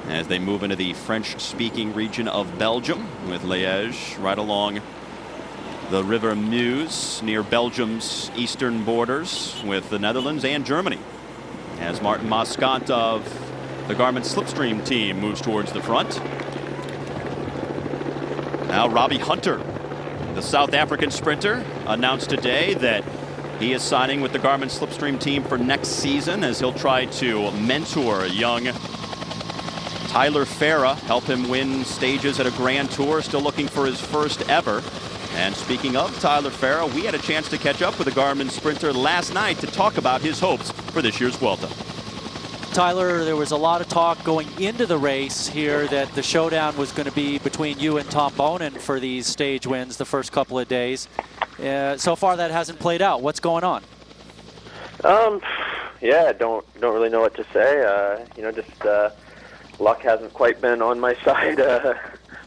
As they move into the French-speaking region of Belgium, with Liège right along the River Meuse near Belgium's eastern borders with the Netherlands and Germany. As Martin Mascot of the Garmin Slipstream team moves towards the front. Now Robbie Hunter, the South African sprinter, announced today that he is signing with the Garmin Slipstream team for next season as he'll try to mentor young Tyler Farah, help him win stages at a Grand Tour, still looking for his first ever. And speaking of Tyler Farah, we had a chance to catch up with the Garmin sprinter last night to talk about his hopes for this year's Vuelta. Tyler, there was a lot of talk going into the race here that the showdown was going to be between you and Tom Bonin for these stage wins the first couple of days. So far that hasn't played out. What's going on? Yeah, don't really know what to say. You know, just luck hasn't quite been on my side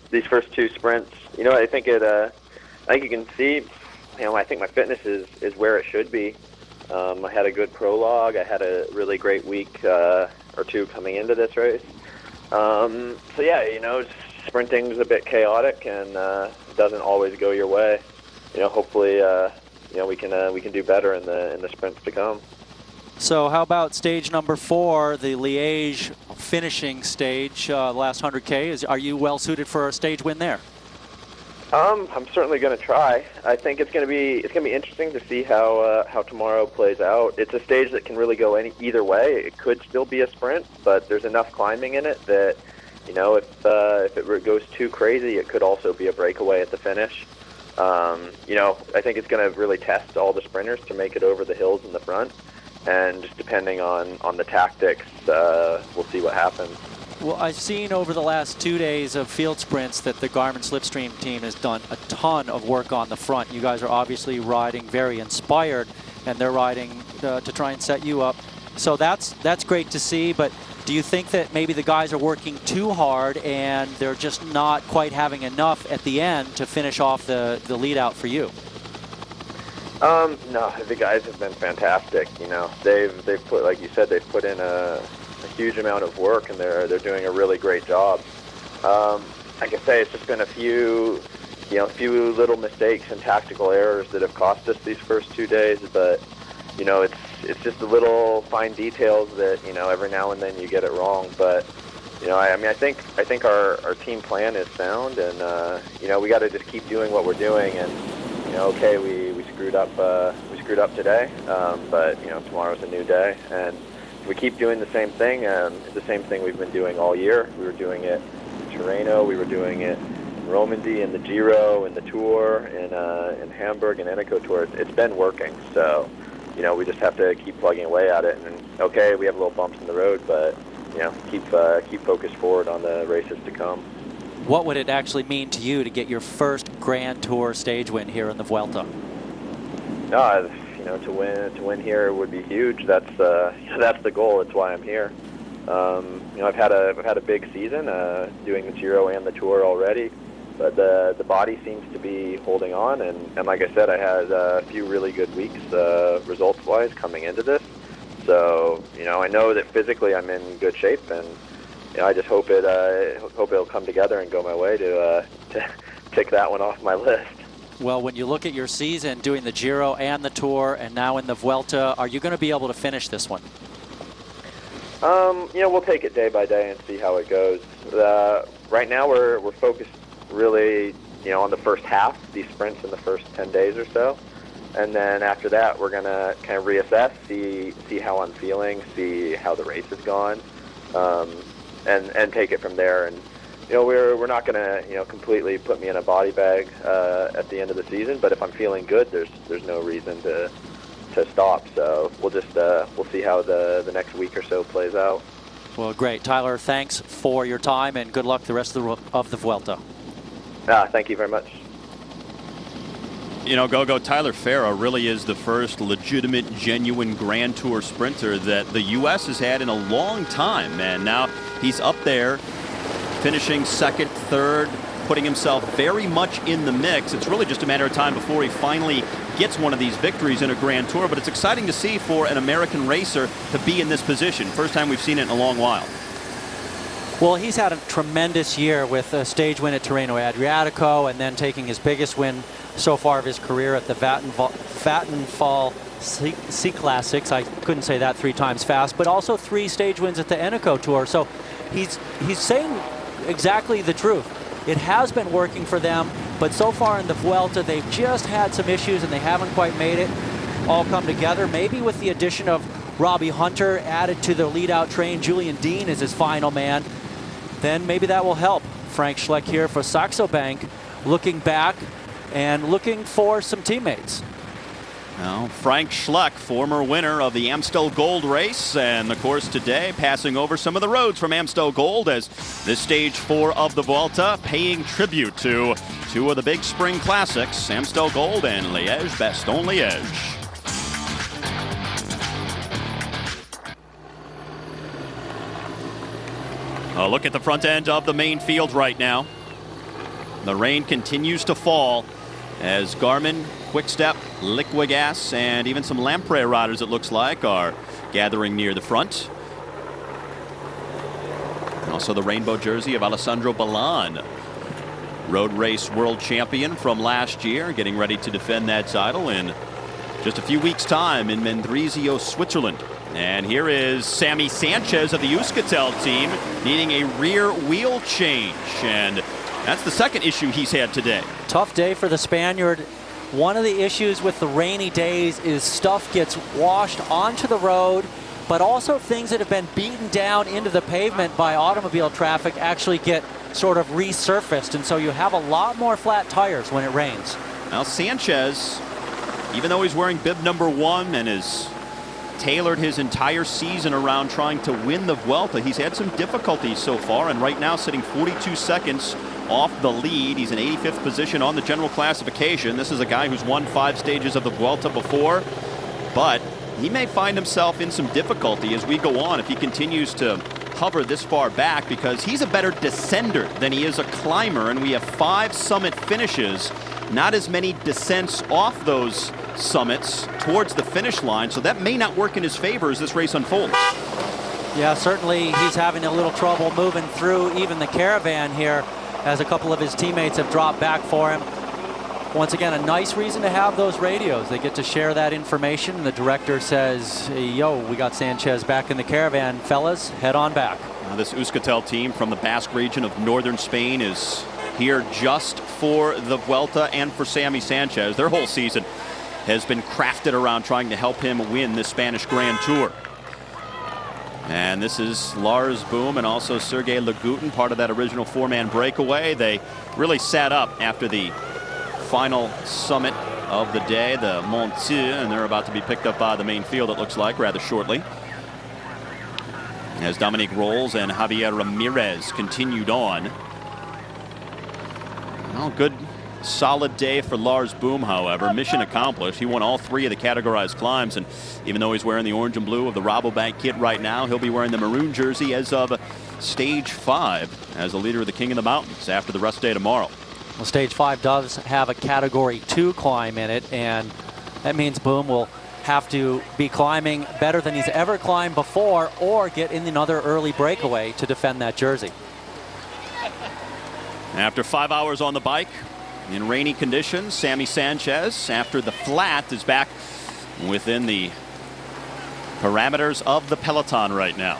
these first two sprints. You know, I think you can see, you know, I think my fitness is where it should be. I had a good prologue. I had a really great week or two coming into this race. So yeah, you know, sprinting's a bit chaotic and doesn't always go your way. You know, hopefully, you know, we can do better in the sprints to come. So how about stage number 4, the Liège finishing stage, last 100K? Are you well suited for a stage win there? I'm certainly going to try. I think it's going to be interesting to see how tomorrow plays out. It's a stage that can really go either way. It could still be a sprint, but there's enough climbing in it that, you know, if it goes too crazy, it could also be a breakaway at the finish. You know, I think it's going to really test all the sprinters to make it over the hills in the front, and just depending on the tactics, we'll see what happens. Well, I've seen over the last 2 days of field sprints that the Garmin Slipstream team has done a ton of work on the front. You guys are obviously riding very inspired, and they're riding to try and set you up. So that's great to see, but do you think that maybe the guys are working too hard and they're just not quite having enough at the end to finish off the lead out for you? No, the guys have been fantastic. You know, they've put, like you said, they've put in a huge amount of work, and they're doing a really great job. Like I say, it's just been a few little mistakes and tactical errors that have cost us these first 2 days. But you know, it's just the little fine details that, you know, every now and then you get it wrong. But you know, I mean, I think our team plan is sound, and you know, we got to just keep doing what we're doing. And you know, okay, we screwed up today, but you know, tomorrow's a new day, and we keep doing the same thing, the same thing we've been doing all year. We were doing it in Tirreno, we were doing it in Romandy, in the Giro, in the Tour, in Hamburg, and Eneco Tour. It's been working, so you know, we just have to keep plugging away at it. And okay, we have little bumps in the road, but you know, keep focused forward on the races to come. What would it actually mean to you to get your first Grand Tour stage win here in the Vuelta? No, you know, to win here would be huge. That's the goal. It's why I'm here. You know, I've had a big season doing the Giro and the Tour already, but the body seems to be holding on. And like I said, I had a few really good weeks results-wise coming into this. So you know, I know that physically I'm in good shape, and you know, I just hope it'll come together and go my way to tick that one off my list. Well, when you look at your season doing the Giro and the Tour and now in the Vuelta, are you going to be able to finish this one? You know, we'll take it day by day and see how it goes. Right now we're focused really, you know, on the first half, these sprints in the first 10 days or so. And then after that, we're going to kind of reassess, see how I'm feeling, see how the race has gone, and take it from there. And you know, we're not going to, you know, completely put me in a body bag at the end of the season. But if I'm feeling good, there's no reason to to stop. So we'll see how the next week or so plays out. Well, great. Tyler, thanks for your time, and good luck the rest of the Vuelta. Thank you very much. You know, Gogo, Tyler Farah really is the first legitimate, genuine Grand Tour sprinter that the U.S. has had in a long time. And now he's up there, finishing second, third, putting himself very much in the mix. It's really just a matter of time before he finally gets one of these victories in a Grand Tour. But it's exciting to see for an American racer to be in this position. First time we've seen it in a long while. Well, he's had a tremendous year with a stage win at Tirreno Adriatico, and then taking his biggest win so far of his career at the Vattenfall Sea Classics. I couldn't say that 3 times fast, but also 3 stage wins at the Eneco Tour. So he's saying exactly the truth. It has been working for them, but so far in the Vuelta, they've just had some issues and they haven't quite made it all come together. Maybe with the addition of Robbie Hunter added to the lead-out train, Julian Dean is his final man, then maybe that will help. Frank Schleck here for Saxo Bank, looking back and looking for some teammates. Now, Frank Schleck, former winner of the Amstel Gold race, and of course today passing over some of the roads from Amstel Gold as this stage 4 of the Vuelta, paying tribute to 2 of the big spring classics, Amstel Gold and Liège-Bastogne-Liège. A look at the front end of the main field right now. The rain continues to fall as Garmin, Quick-Step, Liquigas, and even some Lamprey riders, it looks like, are gathering near the front. And also the rainbow jersey of Alessandro Ballan, road race world champion from last year, getting ready to defend that title in just a few weeks' time in Mendrisio, Switzerland. And here is Sammy Sanchez of the Euskaltel team needing a rear wheel change. And that's the second issue he's had today. Tough day for the Spaniard. One of the issues with the rainy days is stuff gets washed onto the road, but also things that have been beaten down into the pavement by automobile traffic actually get sort of resurfaced. And so you have a lot more flat tires when it rains. Now Sanchez, even though he's wearing bib number 1 and is tailored his entire season around trying to win the Vuelta, he's had some difficulties so far, and right now sitting 42 seconds off the lead. He's in 85th position on the general classification. This is a guy who's won 5 stages of the Vuelta before, but he may find himself in some difficulty as we go on if he continues to hover this far back, because he's a better descender than he is a climber, and we have 5 summit finishes, not as many descents off those summits towards the finish line, so that may not work in his favor as this race unfolds. Yeah, certainly he's having a little trouble moving through even the caravan here, as a couple of his teammates have dropped back for him. Once again, a nice reason to have those radios. They get to share that information, and the director says, hey, yo, we got Sanchez back in the caravan. Fellas, head on back. Now, this Euskaltel team from the Basque region of northern Spain is here just for the Vuelta and for Sammy Sanchez. Their whole season has been crafted around trying to help him win the Spanish Grand Tour. And this is Lars Boom and also Sergei Lagutin, part of that original 4-man breakaway. They really sat up after the final summit of the day, the Mont Ceau, and they're about to be picked up by the main field, it looks like, rather shortly. As Dominique Rolls and Javier Ramirez continued on. Well, good, solid day for Lars Boom, however. Mission accomplished. He won all 3 of the categorized climbs, and even though he's wearing the orange and blue of the Rabobank kit right now, he'll be wearing the maroon jersey as of stage 5 as the leader of the King of the Mountains after the rest day tomorrow. Well, stage 5 does have a category 2 climb in it, and that means Boom will have to be climbing better than he's ever climbed before, or get in another early breakaway to defend that jersey. After 5 hours on the bike in rainy conditions, Sammy Sanchez, after the flat, is back within the parameters of the peloton right now.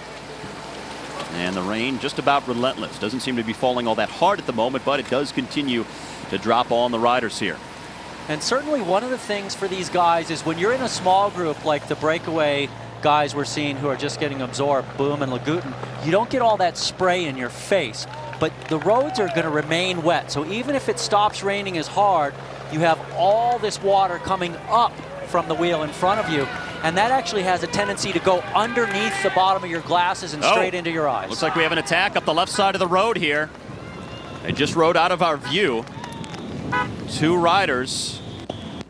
And the rain just about relentless. Doesn't seem to be falling all that hard at the moment, but it does continue to drop on the riders here. And certainly one of the things for these guys is when you're in a small group like the breakaway guys we're seeing who are just getting absorbed, Boom and Lagutin, you don't get all that spray in your face. But the roads are going to remain wet. So even if it stops raining as hard, you have all this water coming up from the wheel in front of you. And that actually has a tendency to go underneath the bottom of your glasses and straight into your eyes. Looks like we have an attack up the left side of the road here. They just rode out of our view. Two riders.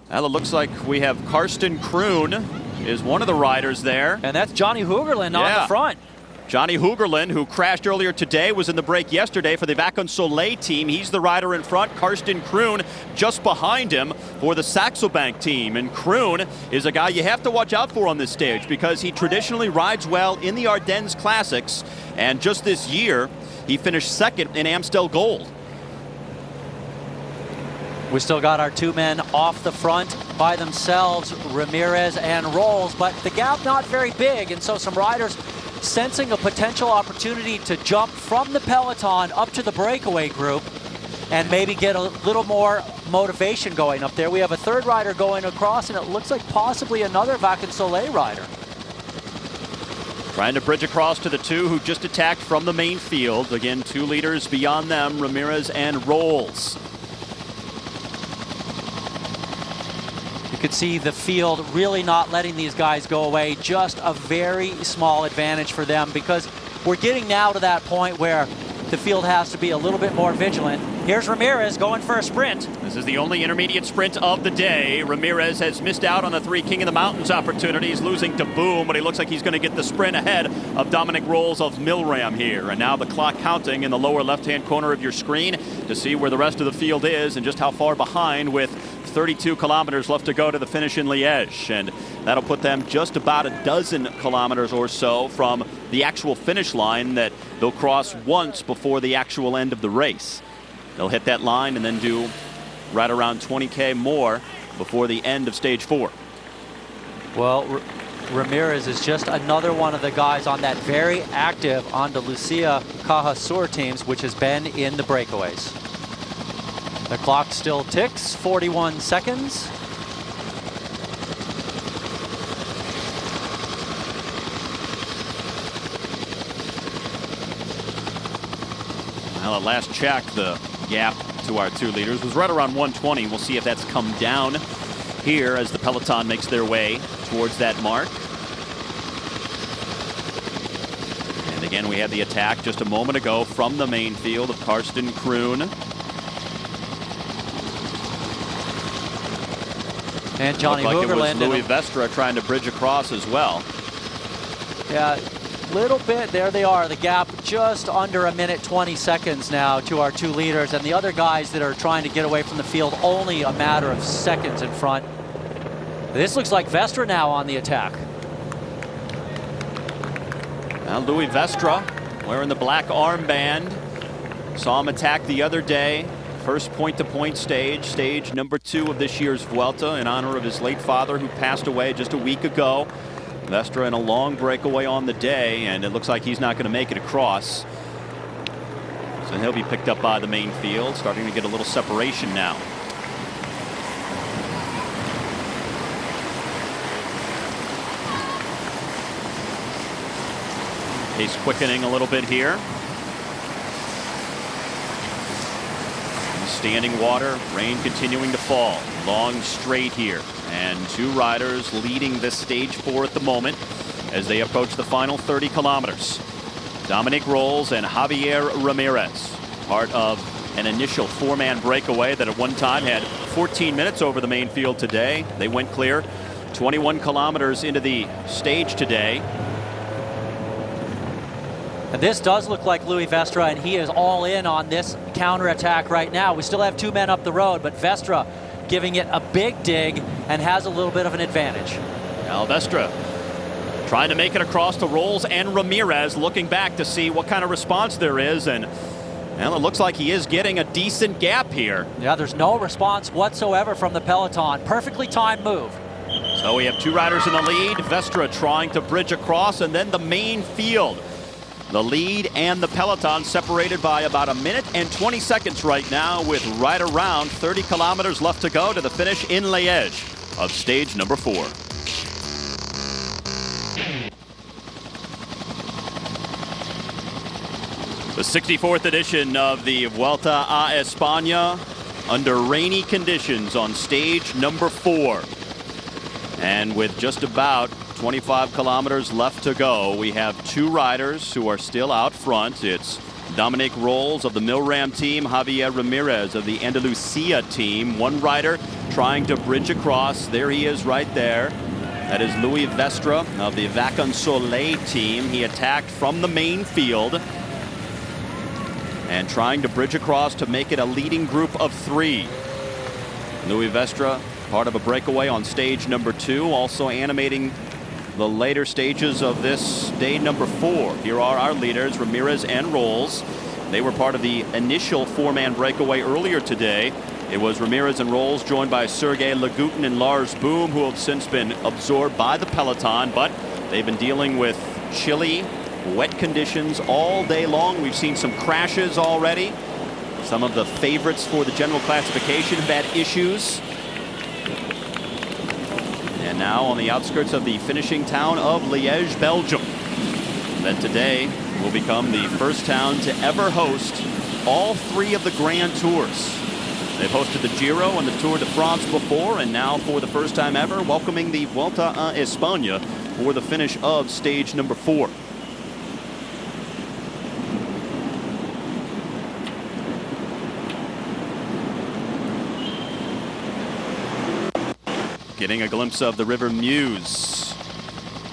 Well, it looks like we have Karsten Kroon is one of the riders there. And that's Johnny Hoogerland on the front. Johnny Hoogerland, who crashed earlier today, was in the break yesterday for the Vacances Soleil team. He's the rider in front. Karsten Kroon just behind him for the Saxo Bank team. And Kroon is a guy you have to watch out for on this stage because he traditionally rides well in the Ardennes Classics. And just this year, he finished second in Amstel Gold. We still got our two men off the front by themselves, Ramirez and Rolls, but the gap not very big, and so some riders sensing a potential opportunity to jump from the peloton up to the breakaway group and maybe get a little more motivation going up there. We have a third rider going across, and it looks like possibly another Vacances Soleil rider. Trying to bridge across to the two who just attacked from the main field. Again, 2 leaders beyond them, Ramirez and Rolls. You could see the field really not letting these guys go away. Just a very small advantage for them because we're getting now to that point where the field has to be a little bit more vigilant. Here's Ramirez going for a sprint. This is the only intermediate sprint of the day. Ramirez has missed out on the 3 King of the Mountains opportunities, losing to Boom, but he looks like he's going to get the sprint ahead of Dominic Rolls of Milram here. And now the clock counting in the lower left-hand corner of your screen to see where the rest of the field is and just how far behind, with 32 kilometers left to go to the finish in Liège. And that'll put them just about a dozen kilometers or so from the actual finish line that they'll cross once before the actual end of the race. They'll hit that line and then do right around 20K more before the end of stage 4. Well, Ramirez is just another one of the guys on that very active Andalusia Caja Sur teams, which has been in the breakaways. The clock still ticks, 41 seconds. Well, at last check, the gap to our 2 leaders was right around 120. We'll see if that's come down here as the peloton makes their way towards that mark. And again, we had the attack just a moment ago from the main field of Karsten Kroon. And Johnny Hoogerland. Hoogerland. Louis Vestra trying to bridge across as well. Yeah, little bit. There they are. The gap just under 1:20 seconds now to our 2 leaders. And the other guys that are trying to get away from the field only a matter of seconds in front. This looks like Vestra now on the attack. Now Louis Vestra wearing the black armband. Saw him attack the other day. First point-to-point stage, stage number 2 of this year's Vuelta in honor of his late father who passed away just a week ago. Vestra in a long breakaway on the day, and it looks like he's not going to make it across. So he'll be picked up by the main field, starting to get a little separation now. Pace quickening a little bit here. Standing water, rain continuing to fall. Long straight here. And 2 riders leading this stage 4 at the moment as they approach the final 30 kilometers. Dominic Rolls and Javier Ramirez, part of an initial 4-man breakaway that at one time had 14 minutes over the main field today. They went clear 21 kilometers into the stage today. And this does look like Louis Vestra, and he is all in on this counterattack right now. We still have 2 men up the road, but Vestra giving it a big dig and has a little bit of an advantage. Now Vestra trying to make it across to Rolls and Ramirez, looking back to see what kind of response there is, and well, it looks like he is getting a decent gap here. Yeah, there's no response whatsoever from the peloton. Perfectly timed move. So we have 2 riders in the lead. Vestra trying to bridge across, and then the main field. The lead and the peloton separated by about 1:20 seconds right now, with right around 30 kilometers left to go to the finish in Liège of stage number 4. The 64th edition of the Vuelta a España under rainy conditions on stage number 4. And with just about 25 kilometers left to go, we have two riders who are still out front. It's Dominic Rolls of the Milram team, Javier Ramirez of the Andalucia team. One rider trying to bridge across. There he is right there. That is Louis Vestre of the Vacan Soleil team. He attacked from the main field and trying to bridge across to make it a leading group of three. Louis Vestre, part of a breakaway on stage number 2, also animating the later stages of this day number 4. Here are our leaders, Ramirez and Rolls. They were part of the initial 4-man breakaway earlier today. It was Ramirez and Rolls joined by Sergei Lagutin and Lars Boom, who have since been absorbed by the peloton, but they've been dealing with chilly, wet conditions all day long. We've seen some crashes already. Some of the favorites for the general classification have had issues. And now on the outskirts of the finishing town of Liège, Belgium, that today will become the first town to ever host all 3 of the Grand Tours. They've hosted the Giro and the Tour de France before, and now for the first time ever, welcoming the Vuelta a España for the finish of stage number 4. Getting a glimpse of the River Meuse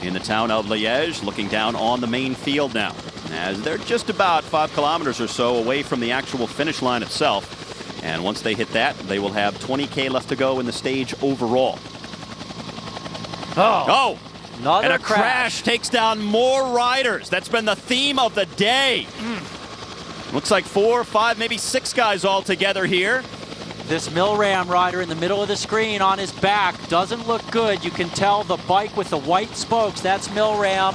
in the town of Liège, looking down on the main field now, as they're just about 5 kilometers or so away from the actual finish line itself. And once they hit that, they will have 20K left to go in the stage overall. Oh! And a crash takes down more riders. That's been the theme of the day. Looks like 4, 5, maybe 6 guys all together here. This Milram rider in the middle of the screen on his back doesn't look good. You can tell the bike with the white spokes, that's Milram,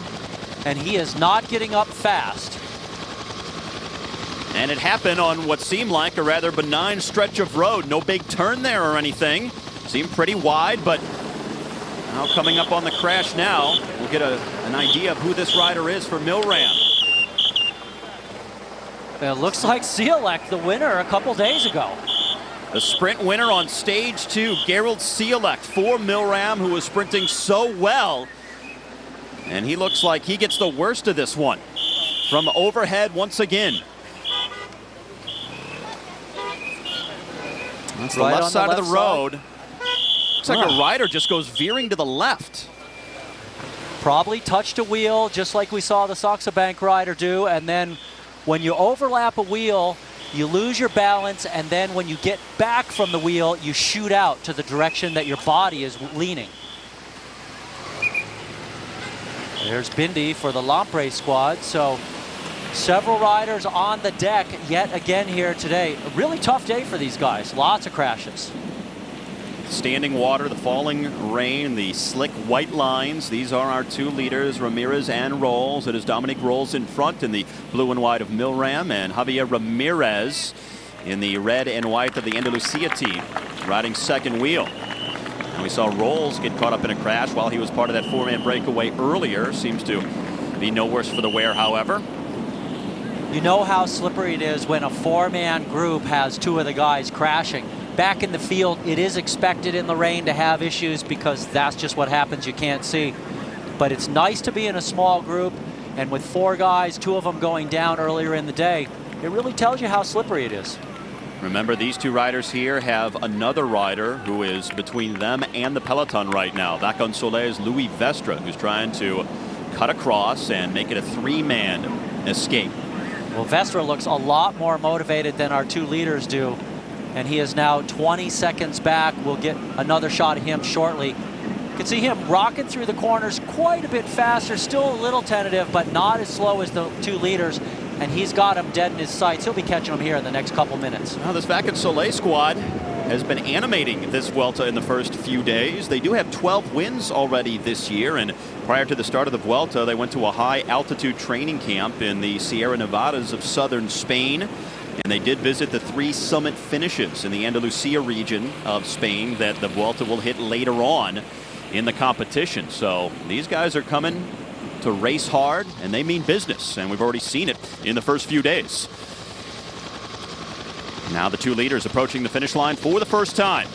and he is not getting up fast. And it happened on what seemed like a rather benign stretch of road. No big turn there or anything. Seemed pretty wide, but now coming up on the crash now, we'll get an idea of who this rider is for Milram. It looks like Sielek, the winner a couple days ago. The sprint winner on stage 2, Gerald Sielek for Milram, who was sprinting so well. And he looks like he gets the worst of this one. From overhead once again. That's the left side of the road. Looks like a rider just goes veering to the left. Probably touched a wheel, just like we saw the Saxe Bank rider do. And then when you overlap a wheel, you lose your balance, and then when you get back from the wheel, you shoot out to the direction that your body is leaning. There's Bindi for the Lampre squad. So several riders on the deck yet again here today. A really tough day for these guys. Lots of crashes. Standing water, the falling rain, the slick white lines. These are our 2 leaders, Ramirez and Rolls. It is Dominic Rolls in front in the blue and white of Milram, and Javier Ramirez in the red and white of the Andalucia team, riding second wheel. And we saw Rolls get caught up in a crash while he was part of that 4-man breakaway earlier. Seems to be no worse for the wear, however. You know how slippery it is when a 4-man group has 2 of the guys crashing. Back in the field, it is expected in the rain to have issues because that's just what happens. You can't see. But it's nice to be in a small group, and with 4 guys, 2 of them going down earlier in the day, it really tells you how slippery it is. Remember, these 2 riders here have another rider who is between them and the peloton right now. Vacan Soleil's Louis Vestre, who's trying to cut across and make it a 3-man escape. Well, Vestre looks a lot more motivated than our 2 leaders do. And he is now 20 seconds back. We'll get another shot of him shortly. You can see him rocking through the corners quite a bit faster, still a little tentative, but not as slow as the 2 leaders. And he's got him dead in his sights. He'll be catching him here in the next couple minutes. Now, this Vacan Soleil squad has been animating this Vuelta in the first few days. They do have 12 wins already this year, and prior to the start of the Vuelta, they went to a high-altitude training camp in the Sierra Nevadas of southern Spain. And they did visit the 3 summit finishes in the Andalucia region of Spain that the Vuelta will hit later on in the competition. So these guys are coming to race hard, and they mean business. And we've already seen it in the first few days. Now the 2 leaders approaching the finish line for the first time.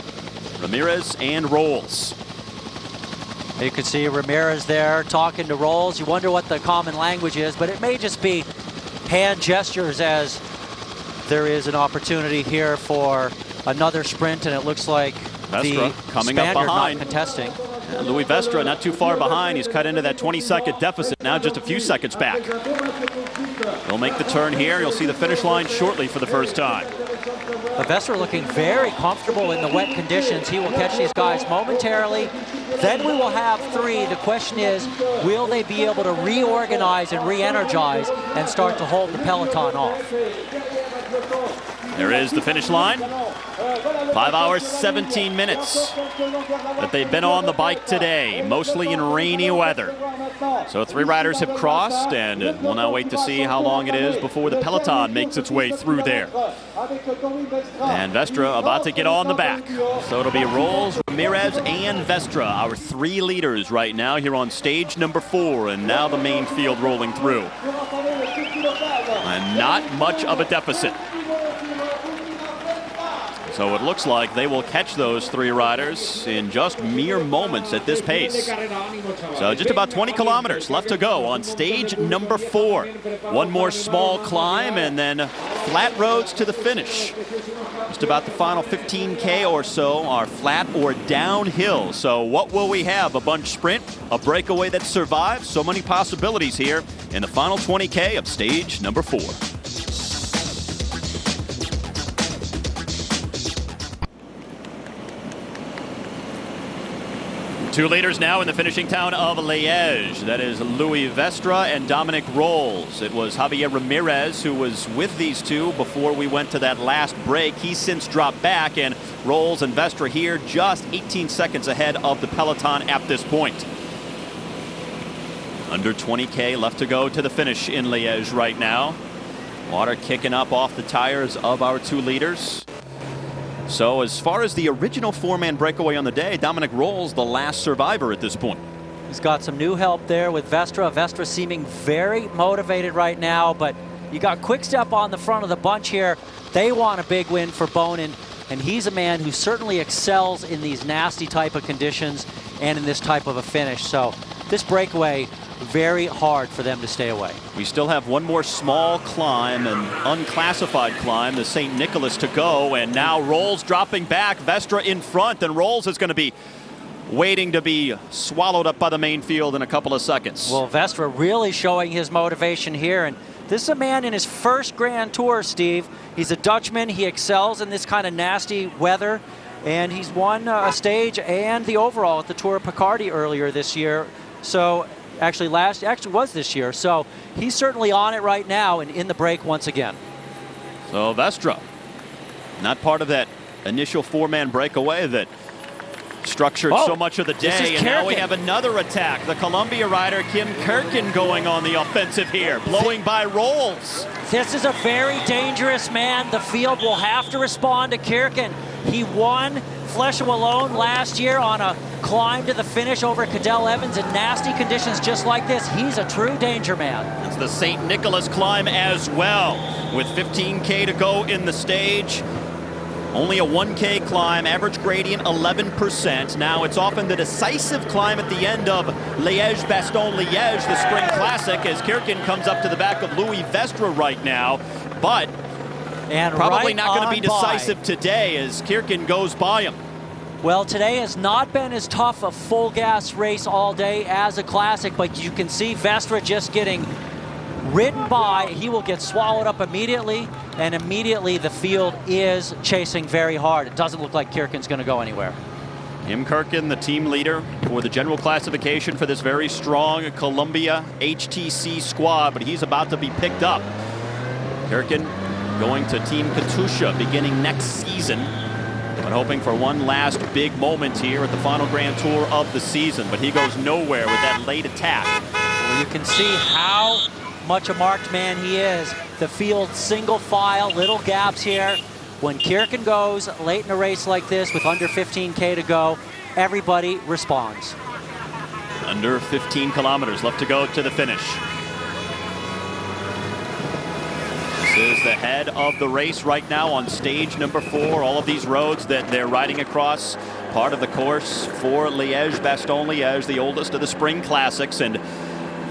Ramirez and Rolls. You can see Ramirez there talking to Rolls. You wonder what the common language is, but it may just be hand gestures as there is an opportunity here for another sprint, and it looks like Vestra the coming Spaniard up behind. not contesting. Louis Vestra not too far behind. He's cut into that 20-second deficit, now just a few seconds back. He'll make the turn here. You'll see the finish line shortly for the first time. But Vestra looking very comfortable in the wet conditions. He will catch these guys momentarily. Then we will have three. The question is, will they be able to reorganize and re-energize and start to hold the peloton off? There is the finish line. 5 hours, 17 minutes that they've been on the bike today, mostly in rainy weather. So 3 riders have crossed, and we'll now wait to see how long it is before the peloton makes its way through there. And Vestra about to get on the back. So it'll be Rolls, Ramirez, and Vestra, our 3 leaders right now here on stage number 4, and now the main field rolling through. And not much of a deficit. So it looks like they will catch those 3 riders in just mere moments at this pace. So just about 20 kilometers left to go on stage number 4. One more small climb and then flat roads to the finish. Just about the final 15K or so are flat or downhill. So what will we have? A bunch sprint, a breakaway that survives. So many possibilities here in the final 20K of stage number 4. 2 leaders now in the finishing town of Liège. That is Louis Vestra and Dominic Rolls. It was Javier Ramirez who was with these 2 before we went to that last break. He's since dropped back, and Rolls and Vestra here just 18 seconds ahead of the peloton at this point. Under 20K left to go to the finish in Liège right now. Water kicking up off the tires of our 2 leaders. So as far as the original 4-man breakaway on the day, Dominic Rolls the last survivor at this point. He's got some new help there with Vestra. Vestra seeming very motivated right now, but you got Quick-Step on the front of the bunch here. They want a big win for Bonin, and he's a man who certainly excels in these nasty type of conditions and in this type of a finish. So this breakaway, very hard for them to stay away. We still have one more small climb, an unclassified climb, the St. Nicholas to go, and now Rolls dropping back, Vestra in front, and Rolls is going to be waiting to be swallowed up by the main field in a couple of seconds. Well, Vestra really showing his motivation here, and this is a man in his first Grand Tour, Steve. He's a Dutchman. He excels in this kind of nasty weather, and he's won a stage and the overall at the Tour of Picardy earlier this year. So actually was this year. So he's certainly on it right now and in the break once again. So Vestra, not part of that initial 4-man breakaway that structured so much of the day. And now we have another attack. The Columbia rider Kim Kirkin going on the offensive here, blowing by Rolls. This is a very dangerous man. The field will have to respond to Kirkin. He won Flèche Wallonne last year on a climb to the finish over Cadel Evans in nasty conditions just like this. He's a true danger man. It's the St. Nicholas climb as well, with 15K to go in the stage. Only a 1K climb, average gradient 11%. Now it's often the decisive climb at the end of Liège-Bastogne-Liège, the Spring Classic, as Kirkin comes up to the back of Louis Vestra right now. But probably not going to be decisive today as Kirkin goes by him. Well, today has not been as tough a full gas race all day as a classic, but you can see Vestra just getting ridden by. He will get swallowed up immediately, and immediately the field is chasing very hard. It doesn't look like Kirkin's going to go anywhere. Kim Kirkin, the team leader for the general classification for this very strong Columbia HTC squad, but he's about to be picked up. Kirkin going to Team Katusha beginning next season, but hoping for one last big moment here at the final Grand Tour of the season, but he goes nowhere with that late attack. Well, you can see how much a marked man he is. The field single file, little gaps here. When Kirkin goes late in a race like this with under 15K to go, everybody responds. Under 15 kilometers left to go to the finish. This is the head of the race right now on stage number 4. All of these roads that they're riding across part of the course for Liège-Bastogne-Liège, the oldest of the spring classics. And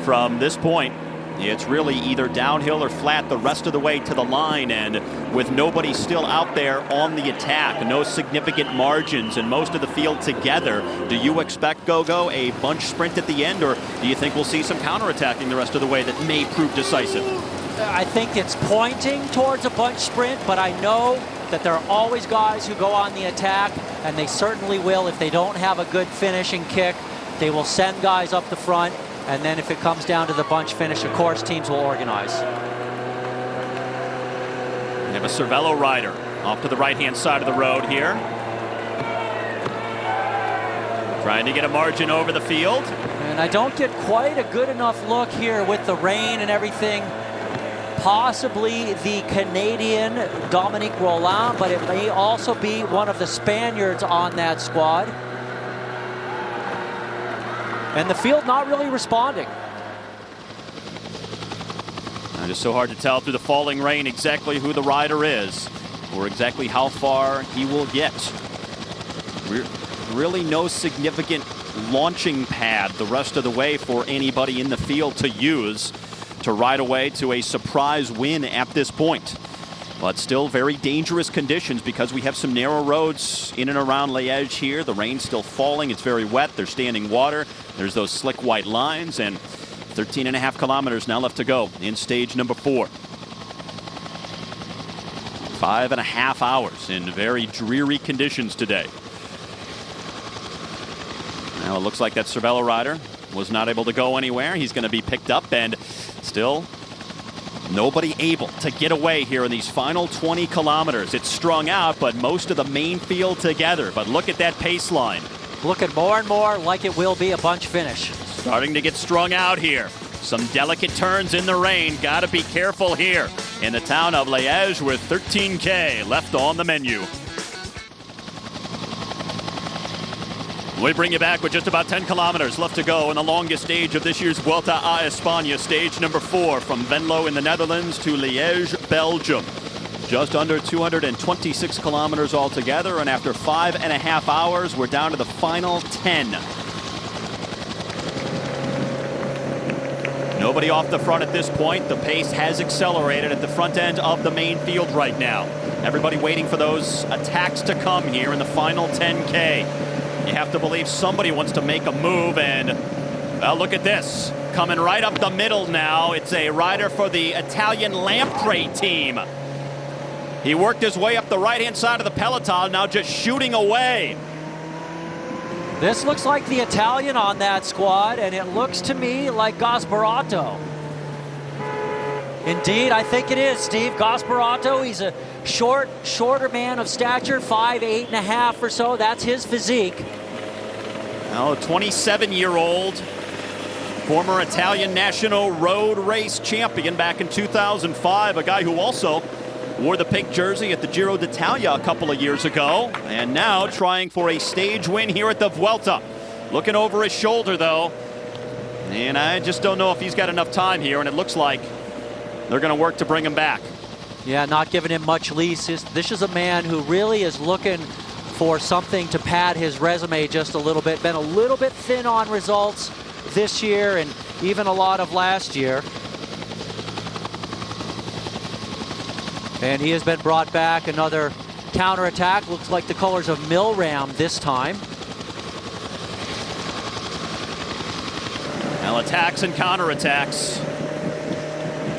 from this point, it's really either downhill or flat the rest of the way to the line, and with nobody still out there on the attack, no significant margins and most of the field together, do you expect, Gogo, a bunch sprint at the end, or do you think we'll see some counterattacking the rest of the way that may prove decisive? I think it's pointing towards a bunch sprint, but I know that there are always guys who go on the attack, and they certainly will. If they don't have a good finishing kick, they will send guys up the front. And then if it comes down to the bunch finish, of course, teams will organize. We have a Cervelo rider off to the right-hand side of the road here. Trying to get a margin over the field. And I don't get quite a good enough look here with the rain and everything. Possibly the Canadian Dominique Roland, but it may also be one of the Spaniards on that squad. And the field not really responding. Just so hard to tell through the falling rain exactly who the rider is or exactly how far he will get. Really no significant launching pad the rest of the way for anybody in the field to use to ride away to a surprise win at this point. But still very dangerous conditions because we have some narrow roads in and around Liège here. The rain's still falling. It's very wet. There's standing water. There's those slick white lines, and 13.5 kilometers now left to go in stage number 4. 5.5 hours in very dreary conditions today. Now it looks like that Cervelo rider was not able to go anywhere. He's going to be picked up, and still nobody able to get away here in these final 20 kilometers. It's strung out, but most of the main field together. But look at that pace line. Looking more and more like it will be a bunch finish. Starting to get strung out here. Some delicate turns in the rain. Got to be careful here in the town of Liège with 13K left on the menu. We bring you back with just about 10 kilometers left to go in the longest stage of this year's Vuelta a España, stage number 4, from Venlo in the Netherlands to Liège, Belgium. Just under 226 kilometers altogether, and after 5.5 hours, we're down to the final 10. Nobody off the front at this point. The pace has accelerated at the front end of the main field right now. Everybody waiting for those attacks to come here in the final 10K. You have to believe somebody wants to make a move, and well, look at this. Coming right up the middle now. It's a rider for the Italian Lamprey team. He worked his way up the right-hand side of the peloton, now just shooting away. This looks like the Italian on that squad, and it looks to me like Gasparato. Indeed, I think it is, Steve. Gasparato, he's a shorter man of stature, 5'8.5" or so. That's his physique. Now, a 27-year-old former Italian national road race champion back in 2005, a guy who also wore the pink jersey at the Giro d'Italia a couple of years ago, and now trying for a stage win here at the Vuelta. Looking over his shoulder, though, and I just don't know if he's got enough time here, and it looks like they're going to work to bring him back. Yeah, not giving him much leash. This is a man who really is looking for something to pad his resume just a little bit. Been a little bit thin on results this year and even a lot of last year. And he has been brought back. Another counterattack. Looks like the colors of Milram this time. Now, attacks and counterattacks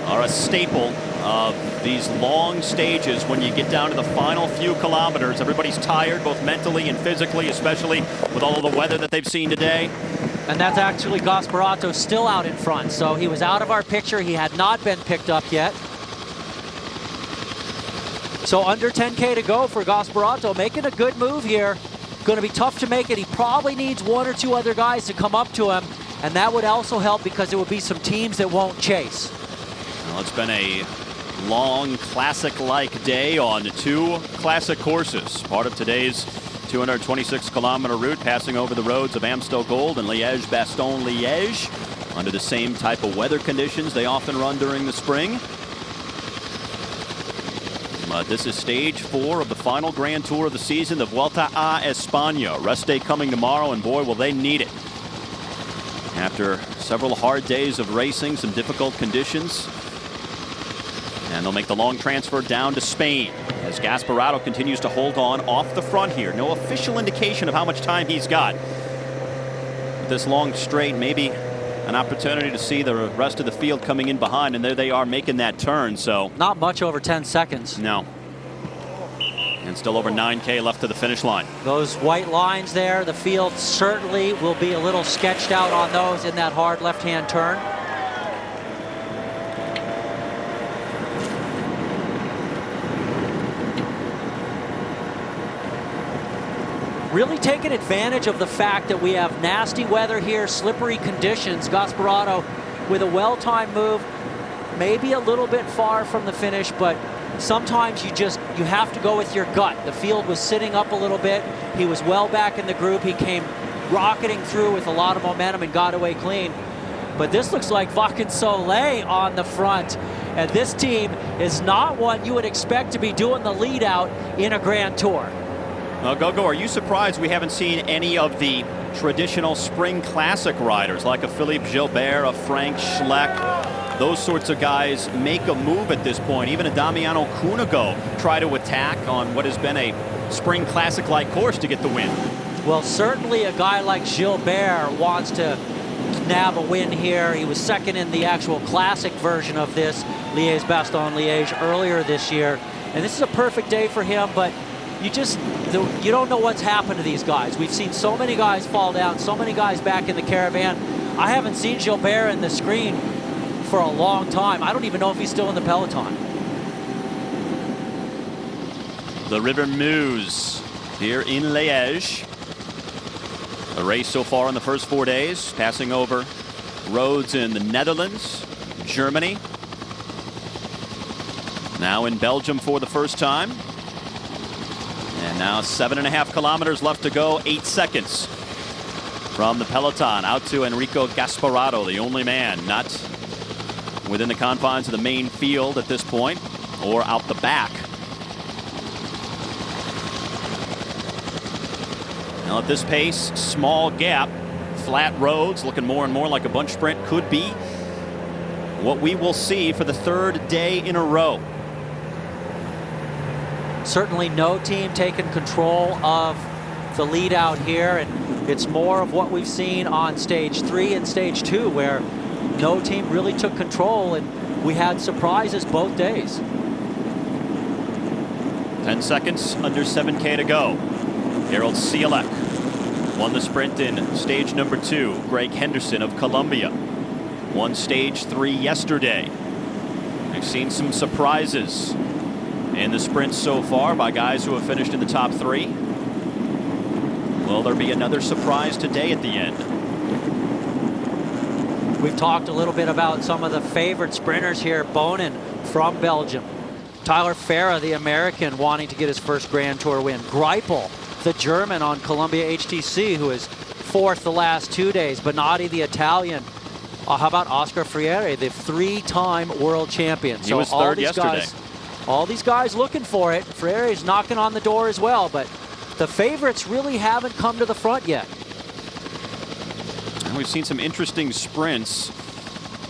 are a staple of these long stages when you get down to the final few kilometers. Everybody's tired, both mentally and physically, especially with all of the weather that they've seen today. And that's actually Gasparato still out in front. So he was out of our picture. He had not been picked up yet. So under 10K to go for Gasparato, making a good move here. Going to be tough to make it. He probably needs one or two other guys to come up to him. And that would also help because there would be some teams that won't chase. Well, it's been a long classic-like day on 2 classic courses. Part of today's 226-kilometer route passing over the roads of Amstel Gold and Liège-Bastogne-Liège under the same type of weather conditions they often run during the spring. This is stage 4 of the final Grand Tour of the season, the Vuelta a España. Rest day coming tomorrow, and boy, will they need it. After several hard days of racing, some difficult conditions. And they'll make the long transfer down to Spain as Gasparotto continues to hold on off the front here. No official indication of how much time he's got. This long straight, maybe an opportunity to see the rest of the field coming in behind, and there they are making that turn. So not much over 10 seconds. No. And still over 9K left to the finish line. Those white lines there, the field certainly will be a little sketched out on those in that hard left-hand turn. Really taking advantage of the fact that we have nasty weather here, slippery conditions. Gasparotto with a well-timed move, maybe a little bit far from the finish, but sometimes you have to go with your gut. The field was sitting up a little bit. He was well back in the group. He came rocketing through with a lot of momentum and got away clean. But this looks like Vacan Soleil on the front. And this team is not one you would expect to be doing the lead out in a Grand Tour. Well, Gogo, are you surprised we haven't seen any of the traditional Spring Classic riders like a Philippe Gilbert, a Frank Schleck, those sorts of guys make a move at this point? Even a Damiano Cunego try to attack on what has been a Spring Classic-like course to get the win. Well, certainly a guy like Gilbert wants to nab a win here. He was second in the actual classic version of this, Liège-Bastogne-Liège, earlier this year. And this is a perfect day for him, but you don't know what's happened to these guys. We've seen so many guys fall down, so many guys back in the caravan. I haven't seen Gilbert in the screen for a long time. I don't even know if he's still in the peloton. The River Meuse here in Liège. A race so far in the first 4 days, passing over roads in the Netherlands, Germany, now in Belgium for the first time. And now 7.5 kilometers left to go, 8 seconds from the peloton out to Enrico Gasparotto, the only man not within the confines of the main field at this point or out the back. Now at this pace, small gap, flat roads, looking more and more like a bunch sprint could be what we will see for the 3rd day in a row. Certainly no team taking control of the lead out here, and it's more of what we've seen on stage 3 and stage 2, where no team really took control, and we had surprises both days. 10 seconds, under 7K to go. Harold Cielek won the sprint in stage number 2. Greg Henderson of Colombia won stage 3 yesterday. We've seen some surprises in the sprint so far by guys who have finished in the top 3. Will there be another surprise today at the end? We've talked a little bit about some of the favorite sprinters here. Bonin from Belgium. Tyler Farah, the American, wanting to get his first Grand Tour win. Greipel, the German on Columbia HTC, who is 4th the last 2 days. Bonatti, the Italian. How about Oscar Freire, the 3-time world champion? He was 3rd yesterday. All these guys looking for it. Freire is knocking on the door as well, but the favorites really haven't come to the front yet. And we've seen some interesting sprints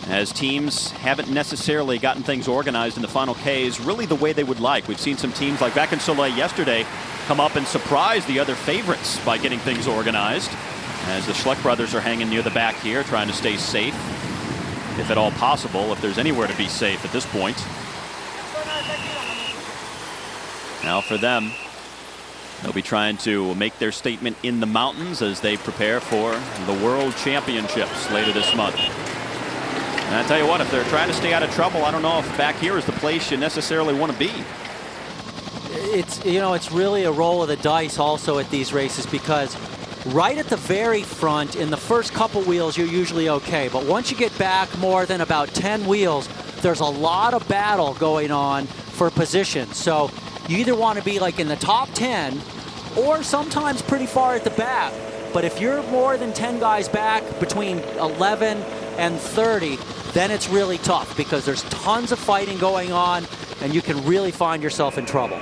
as teams haven't necessarily gotten things organized in the final Ks really the way they would like. We've seen some teams like Vacan Soleil yesterday come up and surprise the other favorites by getting things organized, as the Schleck brothers are hanging near the back here trying to stay safe, if at all possible, if there's anywhere to be safe at this point. Now for them, they'll be trying to make their statement in the mountains as they prepare for the World Championships later this month. And I tell you what, if they're trying to stay out of trouble, I don't know if back here is the place you necessarily want to be. It's really a roll of the dice also at these races, because right at the very front in the first couple wheels you're usually okay, but once you get back more than about 10 wheels, there's a lot of battle going on for position. So you either want to be like in the top 10 or sometimes pretty far at the back. But if you're more than 10 guys back between 11 and 30, then it's really tough because there's tons of fighting going on. and you can really find yourself in trouble.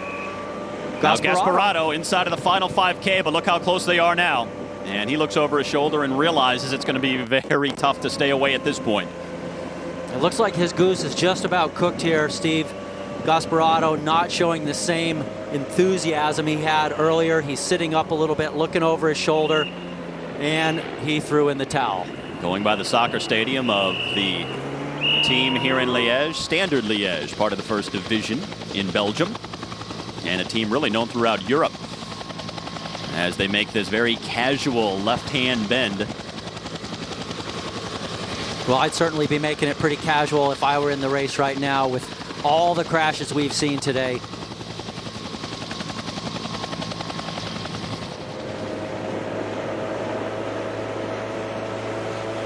Now Gasparotto inside of the final 5K, but look how close they are now. And he looks over his shoulder and realizes it's going to be very tough to stay away at this point. It looks like his goose is just about cooked here, Steve. Gasparotto not showing the same enthusiasm he had earlier. He's sitting up a little bit, looking over his shoulder, and he threw in the towel. Going by the soccer stadium of the team here in Liège, Standard Liège, part of the first division in Belgium, and a team really known throughout Europe as they make this very casual left-hand bend. Well, I'd certainly be making it pretty casual if I were in the race right now with all the crashes we've seen today.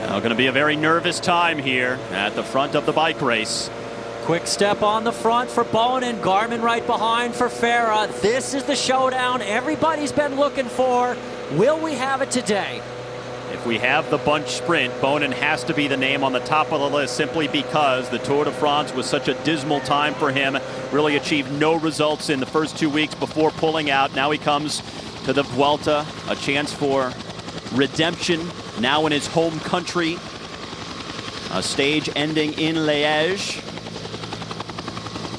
Now going to be a very nervous time here at the front of the bike race. Quick step on the front for Bonin, Garmin right behind for Farah. This is the showdown everybody's been looking for. Will we have it today? If we have the bunch sprint, Bonin has to be the name on the top of the list simply because the Tour de France was such a dismal time for him. Really achieved no results in the first 2 weeks before pulling out. Now he comes to the Vuelta, a chance for redemption now in his home country. A stage ending in Liège.